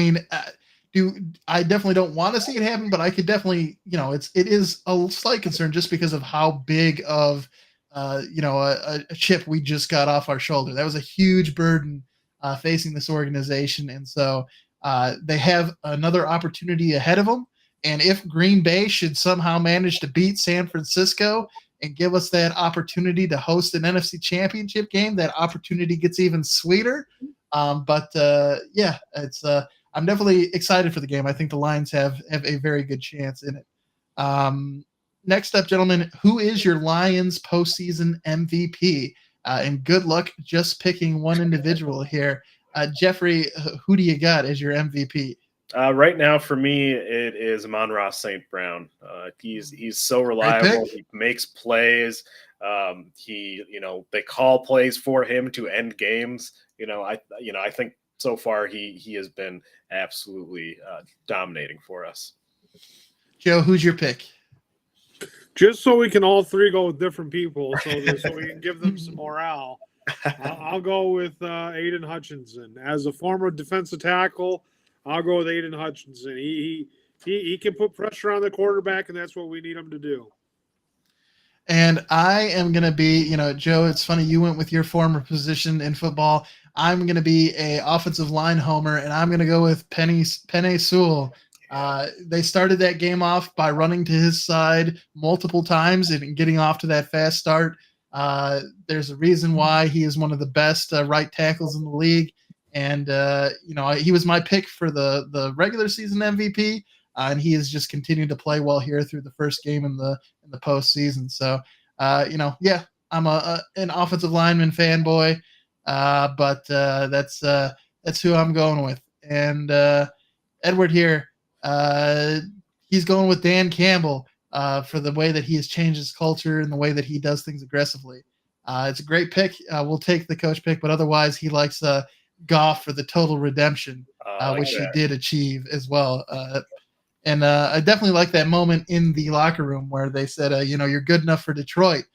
definitely don't want to see it happen, but I could definitely, it is a slight concern, just because of how big of a chip we just got off our shoulder. That was a huge burden facing this organization, and so they have another opportunity ahead of them. And if Green Bay should somehow manage to beat San Francisco and give us that opportunity to host an NFC Championship game, that opportunity gets even sweeter. I'm definitely excited for the game. I think the Lions have a very good chance in it. Next up, gentlemen, who is your Lions postseason MVP? And good luck just picking one individual here. Jeffrey, who do you got as your MVP? Right now, for me, it is Amon-Ra St. Brown. He's so reliable. He makes plays. They call plays for him to end games. I think so far he has been absolutely dominating for us. Joe, who's your pick? Just so we can all three go with different people, so we can give them some morale. I'll go with Aiden Hutchinson. As a former defensive tackle, I'll go with Aiden Hutchinson. He can put pressure on the quarterback, and that's what we need him to do. And I am going to be, Joe, it's funny you went with your former position in football. I'm going to be a offensive line homer, and I'm going to go with Penei Sewell. They started that game off by running to his side multiple times and getting off to that fast start. There's a reason why he is one of the best right tackles in the league. And, he was my pick for the regular season MVP. And he has just continued to play well here through the first game in the postseason. So, I'm an offensive lineman fanboy, but that's who I'm going with. And Edward here, he's going with Dan Campbell for the way that he has changed his culture and the way that he does things aggressively. It's a great pick. We'll take the coach pick, but otherwise he likes Goff for the total redemption, which he did achieve as well. And I definitely like that moment in the locker room where they said, you're good enough for Detroit,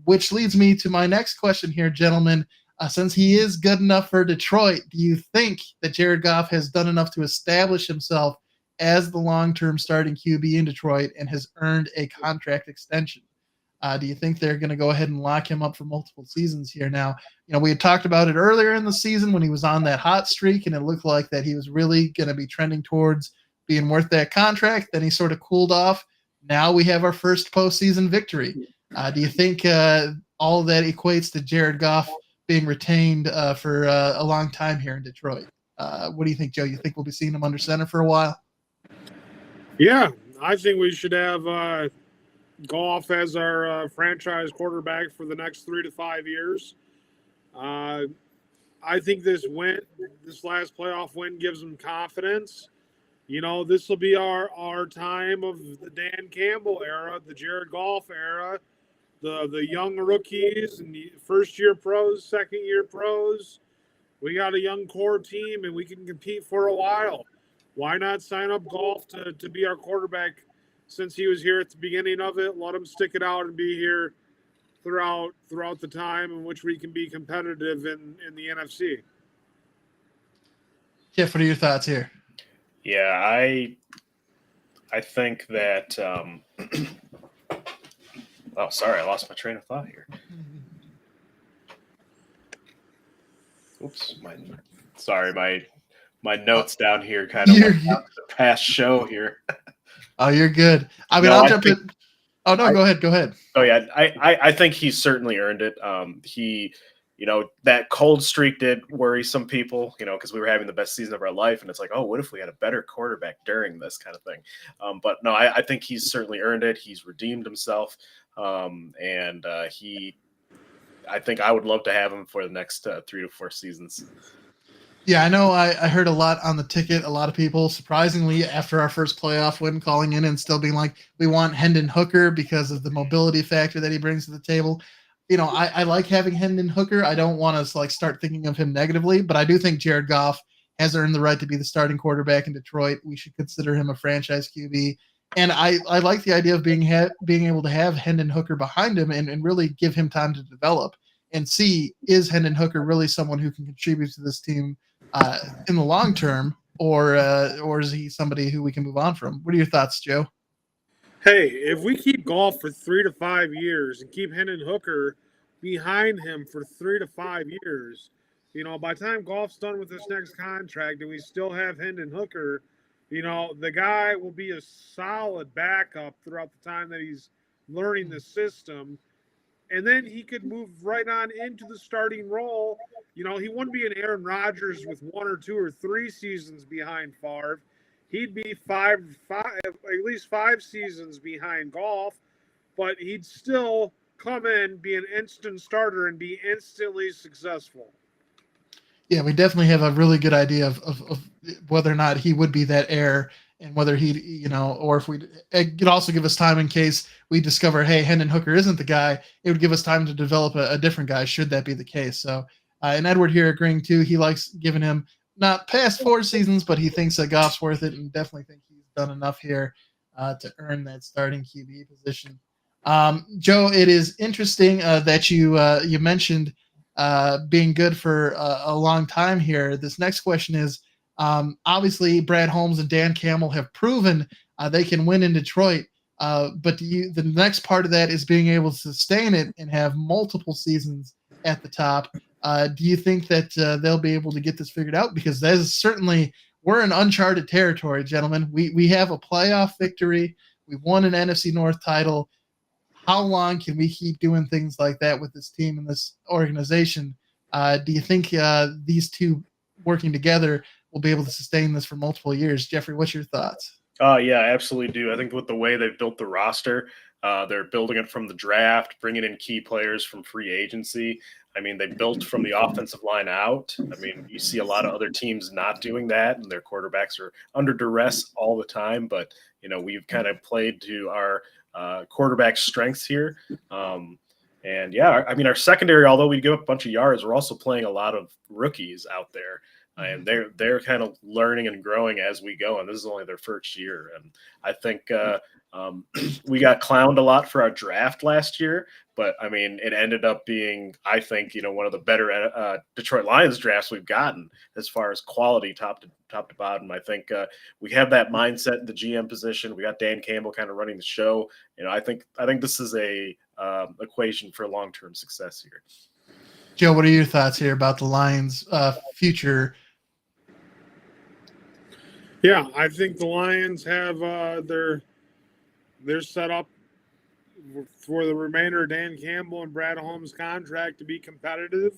which leads me to my next question here, gentlemen. Since he is good enough for Detroit, do you think that Jared Goff has done enough to establish himself as the long-term starting QB in Detroit and has earned a contract extension? Do you think they're going to go ahead and lock him up for multiple seasons here now? We had talked about it earlier in the season when he was on that hot streak, and it looked like that he was really going to be trending towards being worth that contract. Then he sort of cooled off. Now we have our first postseason victory. Do you think all of that equates to Jared Goff being retained for a long time here in Detroit? What do you think, Joe? You think we'll be seeing him under center for a while? Yeah, I think we should have Goff as our franchise quarterback for the next 3 to 5 years. I think this last playoff win gives him confidence. This will be our time of the Dan Campbell era, the Jared Goff era, the young rookies and the first-year pros, second-year pros. We got a young core team, and we can compete for a while. Why not sign up Goff to be our quarterback since he was here at the beginning of it? Let him stick it out and be here throughout the time in which we can be competitive in the NFC. Jeff, what are your thoughts here? Yeah, I think that oh, sorry, I lost my train of thought here. Oops, my notes down here kind of went out to the past show here. Oh, you're good. I'll jump in. Oh no, go ahead. Oh yeah, I think he's certainly earned it. That cold streak did worry some people, because we were having the best season of our life. And it's like, oh, what if we had a better quarterback during this kind of thing? But no, I think he's certainly earned it. He's redeemed himself. I think I would love to have him for the next 3 to 4 seasons. Yeah, I know I heard a lot on the ticket. A lot of people, surprisingly, after our first playoff win, calling in and still being like, we want Hendon Hooker because of the mobility factor that he brings to the table. I like having Hendon Hooker. I don't want to start thinking of him negatively, but I do think Jared Goff has earned the right to be the starting quarterback in Detroit. We should consider him a franchise QB. And I like the idea of being able to have Hendon Hooker behind him and really give him time to develop and see, is Hendon Hooker really someone who can contribute to this team in the long term, or is he somebody who we can move on from? What are your thoughts, Joe? Hey, if we keep Goff for 3 to 5 years and keep Hendon Hooker behind him for 3 to 5 years, by the time Goff's done with this next contract and we still have Hendon Hooker, the guy will be a solid backup throughout the time that he's learning the system. And then he could move right on into the starting role. He wouldn't be an Aaron Rodgers with 1 or 2 or 3 seasons behind Favre. He'd be at least 5 seasons behind Goff, but he'd still come in, be an instant starter, and be instantly successful. Yeah, we definitely have a really good idea of whether or not he would be that heir, and whether he, or if it could also give us time in case we discover, hey, Hendon Hooker isn't the guy. It would give us time to develop a different guy, should that be the case. So, and Edward here agreeing too, he likes giving him not past 4 seasons, but he thinks that Goff's worth it, and definitely think he's done enough here to earn that starting QB position. Joe, it is interesting that you mentioned being good for a long time here. This next question is obviously Brad Holmes and Dan Campbell have proven they can win in Detroit. But the next part of that is being able to sustain it and have multiple seasons at the top. Do you think that they'll be able to get this figured out? Because that is certainly, we're in uncharted territory, gentlemen. We have a playoff victory. We've won an NFC North title. How long can we keep doing things like that with this team and this organization? Do you think these two working together will be able to sustain this for multiple years? Jeffrey, what's your thoughts? Yeah, I absolutely do. I think with the way they've built the roster, they're building it from the draft, bringing in key players from free agency. I mean, they built from the offensive line out. I mean, you see a lot of other teams not doing that, and their quarterbacks are under duress all the time. But, we've kind of played to our quarterback strengths here. And yeah, I mean, our secondary, although we give up a bunch of yards, we're also playing a lot of rookies out there. And they're kind of learning and growing as we go, and this is only their first year. And I think we got clowned a lot for our draft last year, but I mean, it ended up being, I think, one of the better Detroit Lions drafts we've gotten as far as quality, top to bottom. I think we have that mindset in the GM position. We got Dan Campbell kind of running the show. I think this is a equation for long-term success here. Joe, what are your thoughts here about the Lions' future? Yeah, I think the Lions have their set up for the remainder of Dan Campbell and Brad Holmes' contract to be competitive.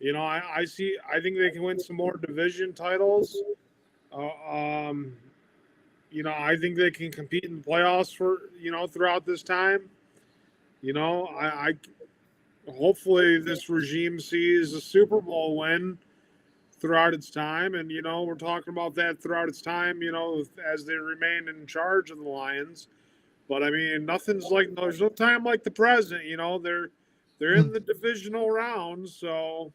I think they can win some more division titles. I think they can compete in the playoffs for throughout this time. I hopefully this regime sees a Super Bowl win throughout its time. And, we're talking about that throughout its time, as they remain in charge of the Lions. But, I mean, there's no time like the present, they're in the divisional round. So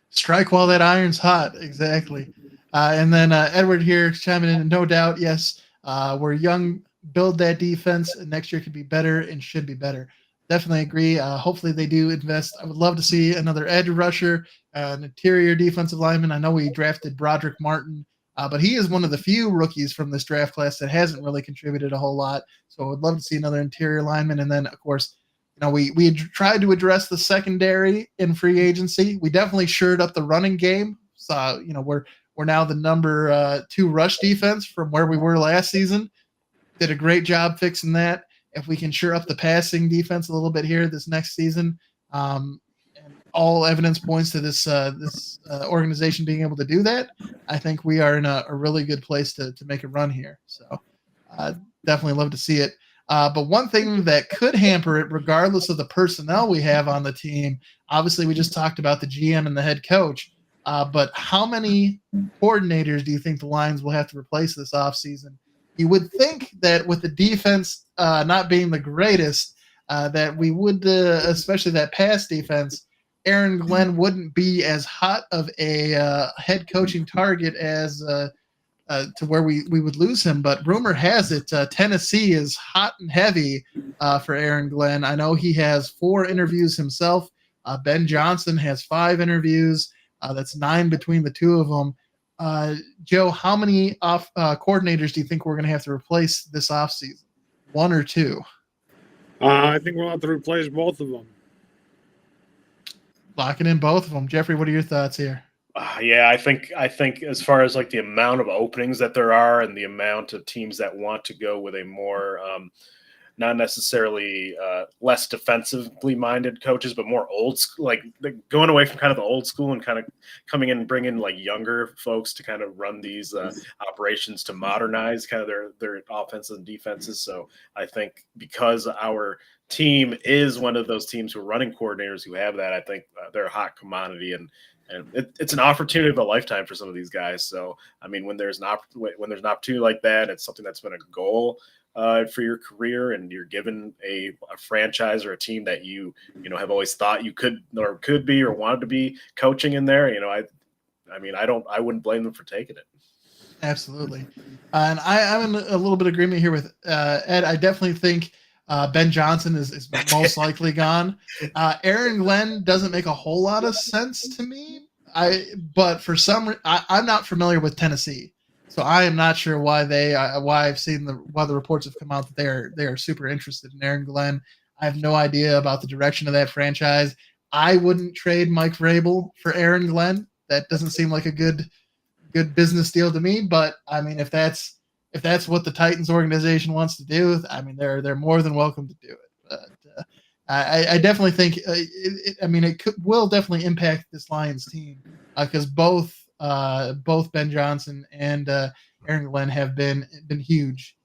strike while that iron's hot. Exactly. And then Edward here chiming in, no doubt, yes, we're young, build that defense, and next year could be better and should be better. Definitely agree. Hopefully they do invest. I would love to see another edge rusher, an interior defensive lineman. I know we drafted Broderick Martin, but he is one of the few rookies from this draft class that hasn't really contributed a whole lot. So I would love to see another interior lineman. And then, of course, we tried to address the secondary in free agency. We definitely shored up the running game. So, we're now the number 2 rush defense from where we were last season. Did a great job fixing that. If we can shore up the passing defense a little bit here this next season, and all evidence points to this organization being able to do that, I think we are in a really good place to make a run here. So definitely love to see it. But one thing that could hamper it, regardless of the personnel we have on the team, obviously we just talked about the GM and the head coach, but how many coordinators do you think the Lions will have to replace this offseason? You would think that with the defense not being the greatest, that we would, especially that pass defense, Aaron Glenn wouldn't be as hot of a head coaching target as to where we would lose him. But rumor has it Tennessee is hot and heavy for Aaron Glenn. I know he has 4 interviews himself. Ben Johnson has 5 interviews. That's 9 between the two of them. Joe, how many coordinators do you think we're going to have to replace this offseason? 1 or 2? I think we'll have to replace both of them. Locking in both of them. Jeffrey, what are your thoughts here? Yeah, I think as far as like the amount of openings that there are and the amount of teams that want to go with a more not necessarily less defensively minded coaches, but more old school, like going away from kind of the old school and kind of coming in and bringing like younger folks to kind of run these operations to modernize kind of their offenses and defenses. So I think because our team is one of those teams who are running coordinators who have that, I think they're a hot commodity. And And it's an opportunity of a lifetime for some of these guys. So, I mean, when there's an opportunity like that, it's something that's been a goal for your career, and you're given a franchise or a team that you have always thought you could be or wanted to be coaching in there. I wouldn't blame them for taking it. Absolutely. And I'm in a little bit of agreement here with Ed. I definitely think Ben Johnson is most likely gone. Aaron Glenn doesn't make a whole lot of sense to me. But for I'm not familiar with Tennessee, so I am not sure why I've seen why the reports have come out that they are super interested in Aaron Glenn. I have no idea about the direction of that franchise. I wouldn't trade Mike Vrabel for Aaron Glenn. That doesn't seem like a good business deal to me. But I mean, if that's what the Titans organization wants to do, I mean, they're more than welcome to do it. But I definitely think it will definitely impact this Lions team because both Ben Johnson and Aaron Glenn have been huge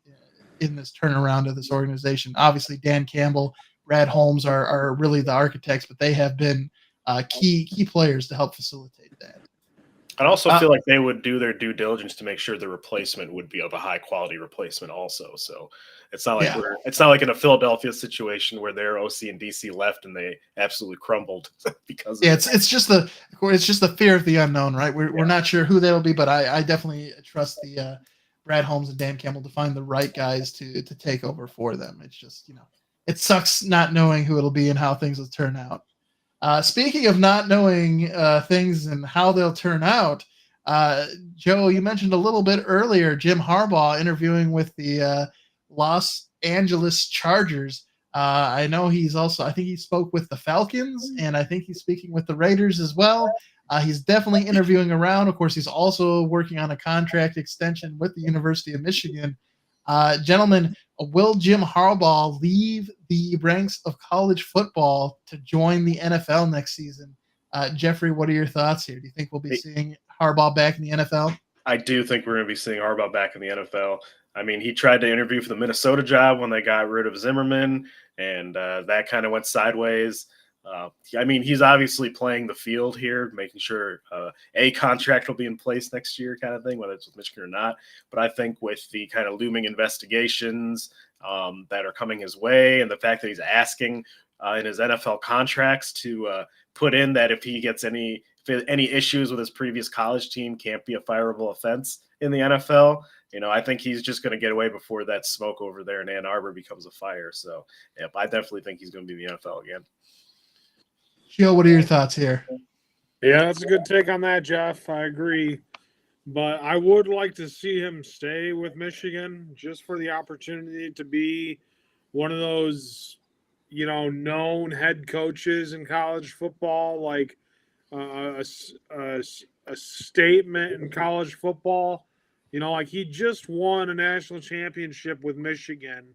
in this turnaround of this organization. Obviously, Dan Campbell, Brad Holmes are really the architects, but they have been key players to help facilitate that. I also feel like they would do their due diligence to make sure the replacement would be of a high quality replacement also. So it's not like it's not like in a Philadelphia situation where their OC and DC left and they absolutely crumbled because it's just the fear of the unknown, right? We're not sure who that'll be, but I definitely trust the Brad Holmes and Dan Campbell to find the right guys to take over for them. It's just, it sucks not knowing who it'll be and how things will turn out. Speaking of not knowing things and how they'll turn out, Joe, you mentioned a little bit earlier Jim Harbaugh interviewing with the Los Angeles Chargers. I know I think he spoke with the Falcons, and I think he's speaking with the Raiders as well. He's definitely interviewing around. Of course, he's also working on a contract extension with the University of Michigan. Gentlemen, will Jim Harbaugh leave the ranks of college football to join the NFL next season? Jeffrey, what are your thoughts here? Do you think we'll be seeing Harbaugh back in the NFL? I do think we're going to be seeing Harbaugh back in the NFL. I mean, he tried to interview for the Minnesota job when they got rid of Zimmerman, and that kind of went sideways. I mean, he's obviously playing the field here, making sure a contract will be in place next year kind of thing, whether it's with Michigan or not. But I think with the kind of looming investigations that are coming his way and the fact that he's asking in his NFL contracts to put in that if he gets any issues with his previous college team can't be a fireable offense in the NFL, I think he's just going to get away before that smoke over there in Ann Arbor becomes a fire. So, I definitely think he's going to be in the NFL again. Joe, what are your thoughts here? Yeah, that's a good take on that, Jeff. I agree. But I would like to see him stay with Michigan just for the opportunity to be one of those, known head coaches in college football, like a statement in college football. Like he just won a national championship with Michigan.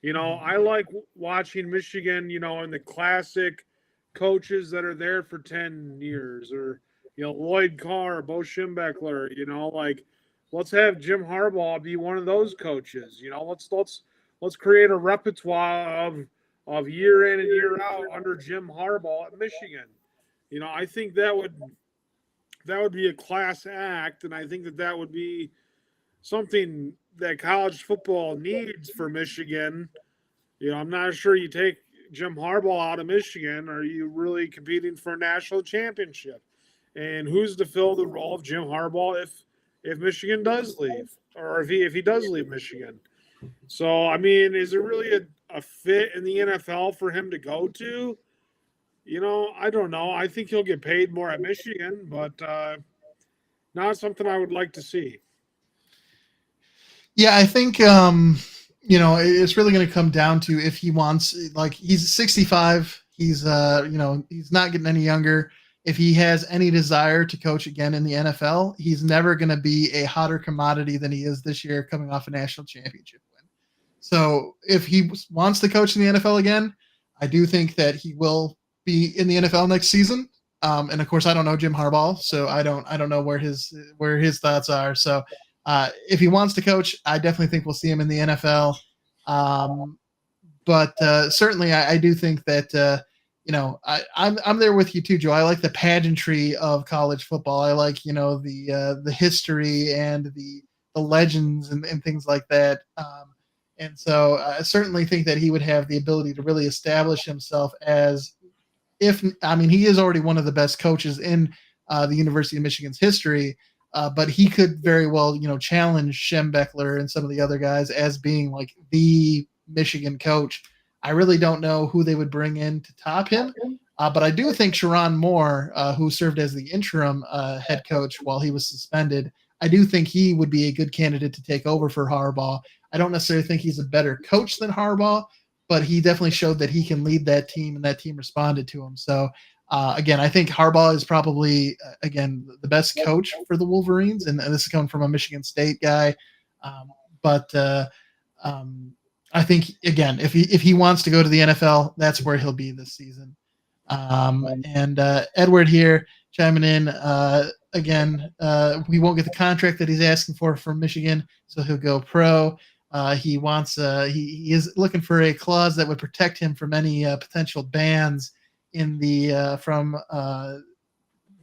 I like watching Michigan, in the classic coaches that are there for 10 years or, Lloyd Carr, Bo Schembechler, like let's have Jim Harbaugh be one of those coaches. Let's create a repertoire of year in and year out under Jim Harbaugh at Michigan. I think that would be a class act, and I think that would be something that college football needs for Michigan. I'm not sure you take Jim Harbaugh out of Michigan, are you really competing for a national championship? And who's to fill the role of Jim Harbaugh if Michigan does leave, or if he does leave Michigan? So, I mean, is it really a fit in the NFL for him to go to? I don't know. I think he'll get paid more at Michigan, but not something I would like to see. Yeah, I think it's really going to come down to if he wants, like he's 65, he's he's not getting any younger. If he has any desire to coach again in the NFL, he's never going to be a hotter commodity than he is this year coming off a national championship win. So if he wants to coach in the NFL again, I do think that he will be in the NFL next season. And of course I don't know Jim Harbaugh, so I don't know where his thoughts are. So if he wants to coach, I definitely think we'll see him in the NFL. But certainly I do think that I'm there with you too, Joe. I like the pageantry of college football. I like, the history and the legends and things like that. And so I certainly think that he would have the ability to really establish himself he is already one of the best coaches in the University of Michigan's history, but he could very well, challenge Schembechler and some of the other guys as being like the Michigan coach. I really don't know who they would bring in to top him, but I do think Sharon Moore, who served as the interim head coach while he was suspended, I do think he would be a good candidate to take over for Harbaugh. I don't necessarily think he's a better coach than Harbaugh, but he definitely showed that he can lead that team, and that team responded to him. So, again, I think Harbaugh is probably, the best coach for the Wolverines, and this is coming from a Michigan State guy. I think, again, if he wants to go to the NFL, that's where he'll be this season. And Edward here chiming in, we won't get the contract that he's asking for from Michigan, so he'll go pro. He is looking for a clause that would protect him from any potential bans in the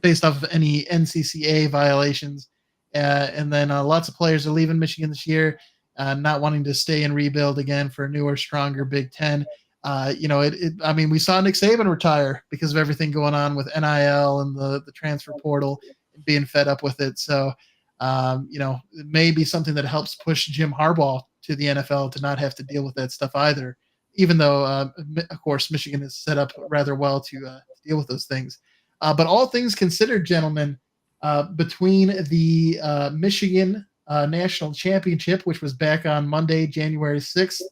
based off of any NCCA violations. And then lots of players are leaving Michigan this year, not wanting to stay and rebuild again for a newer, stronger Big Ten. We saw Nick Saban retire because of everything going on with NIL and the transfer portal, being fed up with it. So, it may be something that helps push Jim Harbaugh to the NFL to not have to deal with that stuff either, even though, of course, Michigan is set up rather well to deal with those things. But all things considered, gentlemen, between the Michigan National Championship, which was back on Monday, January 6th,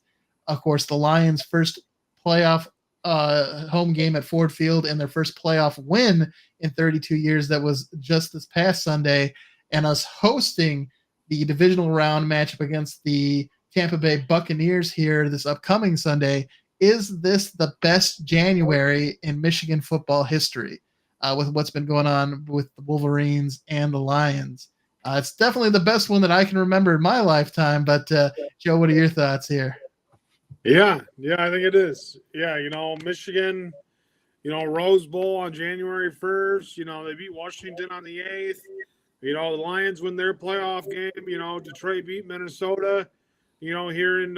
of course, the Lions' first playoff home game at Ford Field and their first playoff win in 32 years, that was just this past Sunday, and us hosting the divisional round matchup against the Tampa Bay Buccaneers here this upcoming Sunday. Is this the best January in Michigan football history with what's been going on with the Wolverines and the Lions? It's definitely the best one that I can remember in my lifetime, but Joe, what are your thoughts here? Yeah, I think it is. Yeah, Michigan, Rose Bowl on January 1st, they beat Washington on the 8th. The Lions win their playoff game. Detroit beat Minnesota, here in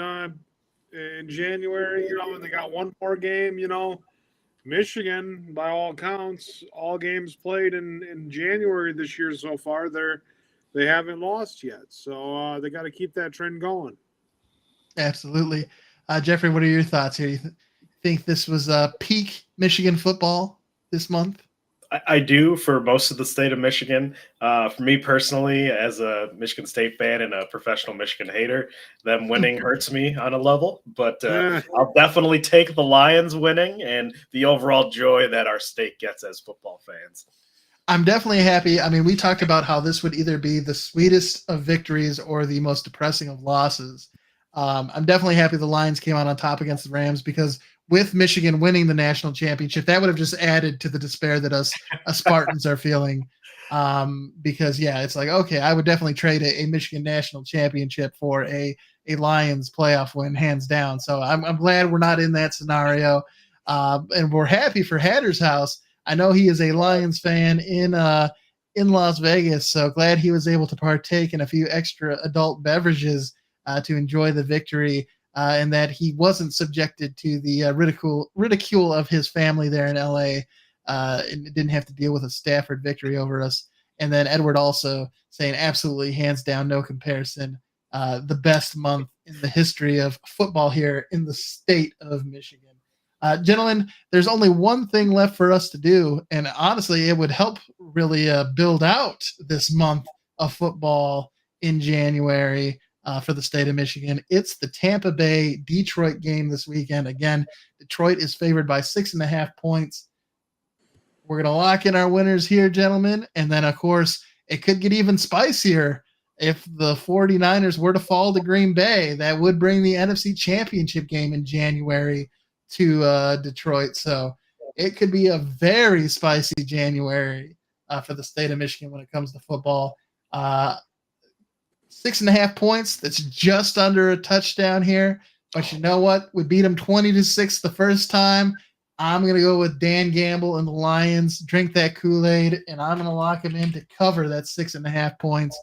January, and they got one more game. Michigan, by all accounts, all games played in January this year so far, they haven't lost yet. So they got to keep that trend going. Absolutely. Jeffrey, what are your thoughts here? You think this was peak Michigan football this month? I do, for most of the state of Michigan. For me personally, as a Michigan State fan and a professional Michigan hater, them winning hurts me on a level. But I'll definitely take the Lions winning and the overall joy that our state gets as football fans. I'm definitely happy. I mean, we talked about how this would either be the sweetest of victories or the most depressing of losses. I'm definitely happy the Lions came out on top against the Rams, because with Michigan winning the national championship, that would have just added to the despair that us Spartans are feeling. Because, it's like, okay, I would definitely trade a Michigan national championship for a Lions playoff win, hands down. So I'm glad we're not in that scenario. And we're happy for Hatter's house. I know he is a Lions fan in Las Vegas, so glad he was able to partake in a few extra adult beverages to enjoy the victory, and that he wasn't subjected to the ridicule of his family there in LA, and didn't have to deal with a Stafford victory over us. And then Edward also saying absolutely, hands down, no comparison, the best month in the history of football here in the state of Michigan. Gentlemen, there's only one thing left for us to do, and honestly, it would help really build out this month of football in January for the state of Michigan. It's the Tampa Bay Detroit game this weekend. Again, Detroit is favored by 6.5 points. We're going to lock in our winners here, gentlemen, and then, of course, it could get even spicier if the 49ers were to fall to Green Bay. That would bring the NFC Championship game in January to Detroit. So it could be a very spicy January for the state of Michigan when it comes to football. 6.5 points. That's just under a touchdown here. But you know what? We beat them 20-6 the first time. I'm going to go with Dan Gamble and the Lions, drink that Kool-Aid, and I'm going to lock him in to cover that 6.5 points.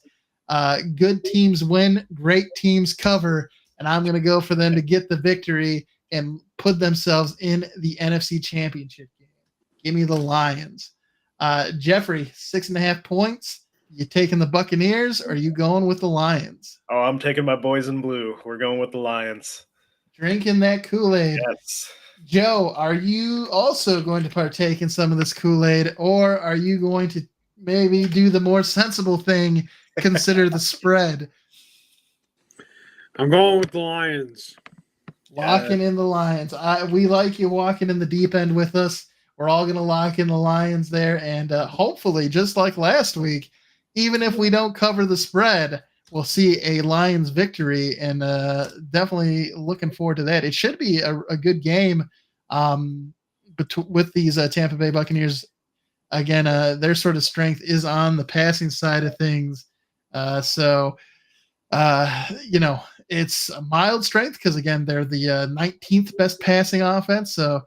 Good teams win, great teams cover, and I'm going to go for them to get the victory and put themselves in the NFC Championship game. Give me the Lions. Jeffrey, 6.5 points. You taking the Buccaneers, or are you going with the Lions? Oh, I'm taking my boys in blue. We're going with the Lions. Drinking that Kool-Aid. Yes. Joe, are you also going to partake in some of this Kool-Aid, or are you going to maybe do the more sensible thing, consider the spread? I'm going with the Lions. Locking in the Lions. We like you walking in the deep end with us. We're all going to lock in the Lions there, and hopefully, just like last week, even if we don't cover the spread, we'll see a Lions victory, and definitely looking forward to that. It should be a good game with these Tampa Bay Buccaneers. Again, their sort of strength is on the passing side of things. It's a mild strength because, again, they're the 19th best passing offense. So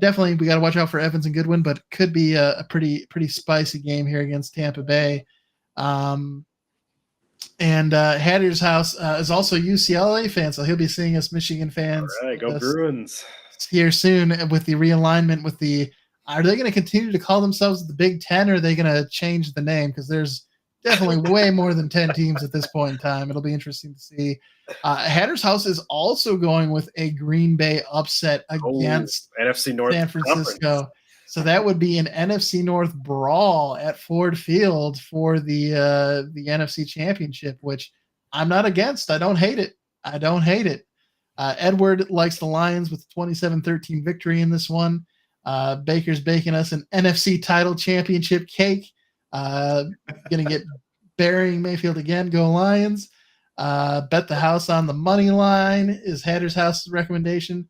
definitely we got to watch out for Evans and Goodwin, but could be a pretty spicy game here against Tampa Bay. And Hatter's house is also a UCLA fan, so he'll be seeing us Michigan fans. All right, go Bruins. Here soon with the realignment with are they going to continue to call themselves the Big Ten, or are they going to change the name? Because there's definitely way more than 10 teams at this point in time. It'll be interesting to see. Hatter's house is also going with a Green Bay upset against NFC North San Francisco. Conference. So that would be an NFC North brawl at Ford Field for the NFC Championship, which I'm not against. I don't hate it. Edward likes the Lions with a 27-13 victory in this one. Baker's baking us an NFC title championship cake. Going to get burying Mayfield again. Go Lions. Bet the house on the money line is Hatter's House's recommendation,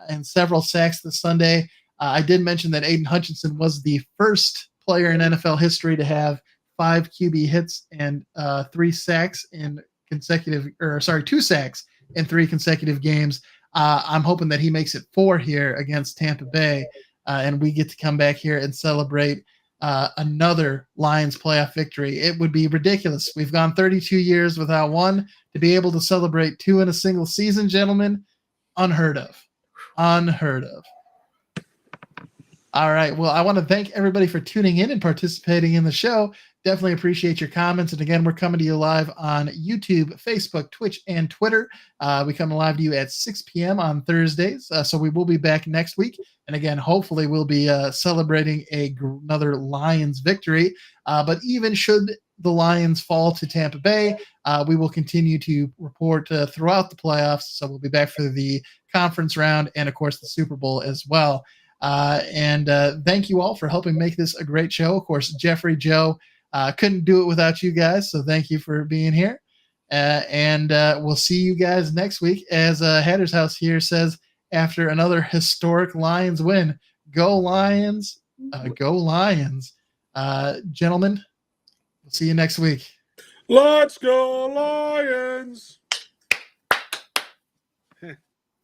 and several sacks this Sunday. I did mention that Aiden Hutchinson was the first player in NFL history to have 5 QB hits and 2 sacks in 3 consecutive games. I'm hoping that he makes it 4 here against Tampa Bay, and we get to come back here and celebrate another Lions playoff victory. It would be ridiculous. We've gone 32 years without one. To be able to celebrate 2 in a single season, gentlemen, unheard of. All right. Well, I want to thank everybody for tuning in and participating in the show. Definitely appreciate your comments. And again, we're coming to you live on YouTube, Facebook, Twitch, and Twitter. We come live to you at 6 p.m. on Thursdays. So we will be back next week. And again, hopefully we'll be celebrating another Lions victory. But even should the Lions fall to Tampa Bay, we will continue to report throughout the playoffs. So we'll be back for the conference round and, of course, the Super Bowl as well. And thank you all for helping make this a great show. Of course, Jeffrey, Joe, couldn't do it without you guys. So thank you for being here. And we'll see you guys next week. As Hatter's House here says, after another historic Lions win, go Lions, go Lions. Gentlemen, we'll see you next week. Let's go Lions.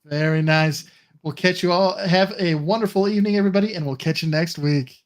Very nice. We'll catch you all. Have a wonderful evening, everybody, and we'll catch you next week.